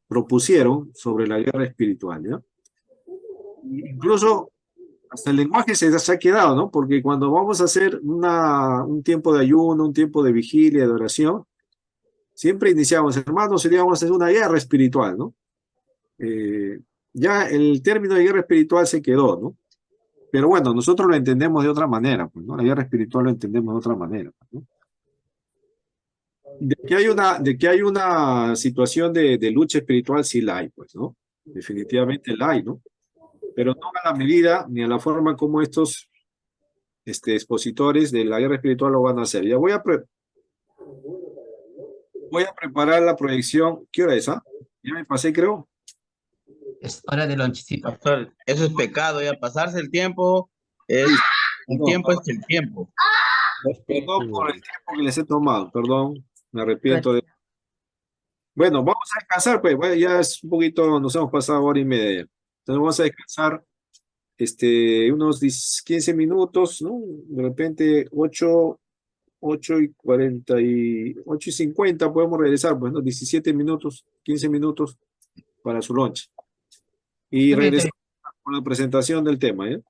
propusieron sobre la guerra espiritual, ¿ya? Incluso hasta el lenguaje se ha quedado, ¿no? Porque cuando vamos a hacer un tiempo de ayuno, un tiempo de vigilia, de oración, siempre iniciamos, hermanos, hoy día vamos a hacer una guerra espiritual, ¿no? Ya el término de guerra espiritual se quedó, ¿no? Pero bueno, nosotros lo entendemos de otra manera, pues, ¿no? La guerra espiritual lo entendemos de otra manera, ¿no? De que hay una situación de lucha espiritual, sí la hay, pues, ¿no? Definitivamente la hay, ¿no? Pero no a la medida ni a la forma como estos expositores de la guerra espiritual lo van a hacer. Ya voy a preparar la proyección. ¿Qué hora es, ah? Ya me pasé, creo. Es hora de lonchecito. Pastor, eso es pecado, ya pasarse el tiempo es el tiempo es el tiempo. Perdón por el tiempo que les he tomado, perdón, me arrepiento de... Bueno, vamos a descansar, pues, bueno, ya es un poquito, nos hemos pasado hora y media. Entonces vamos a descansar unos 15 minutos, ¿no? De repente 8 y 50 podemos regresar, pues, ¿no? 17 minutos, 15 minutos para su lunch. Y regresamos con la presentación del tema, ¿eh?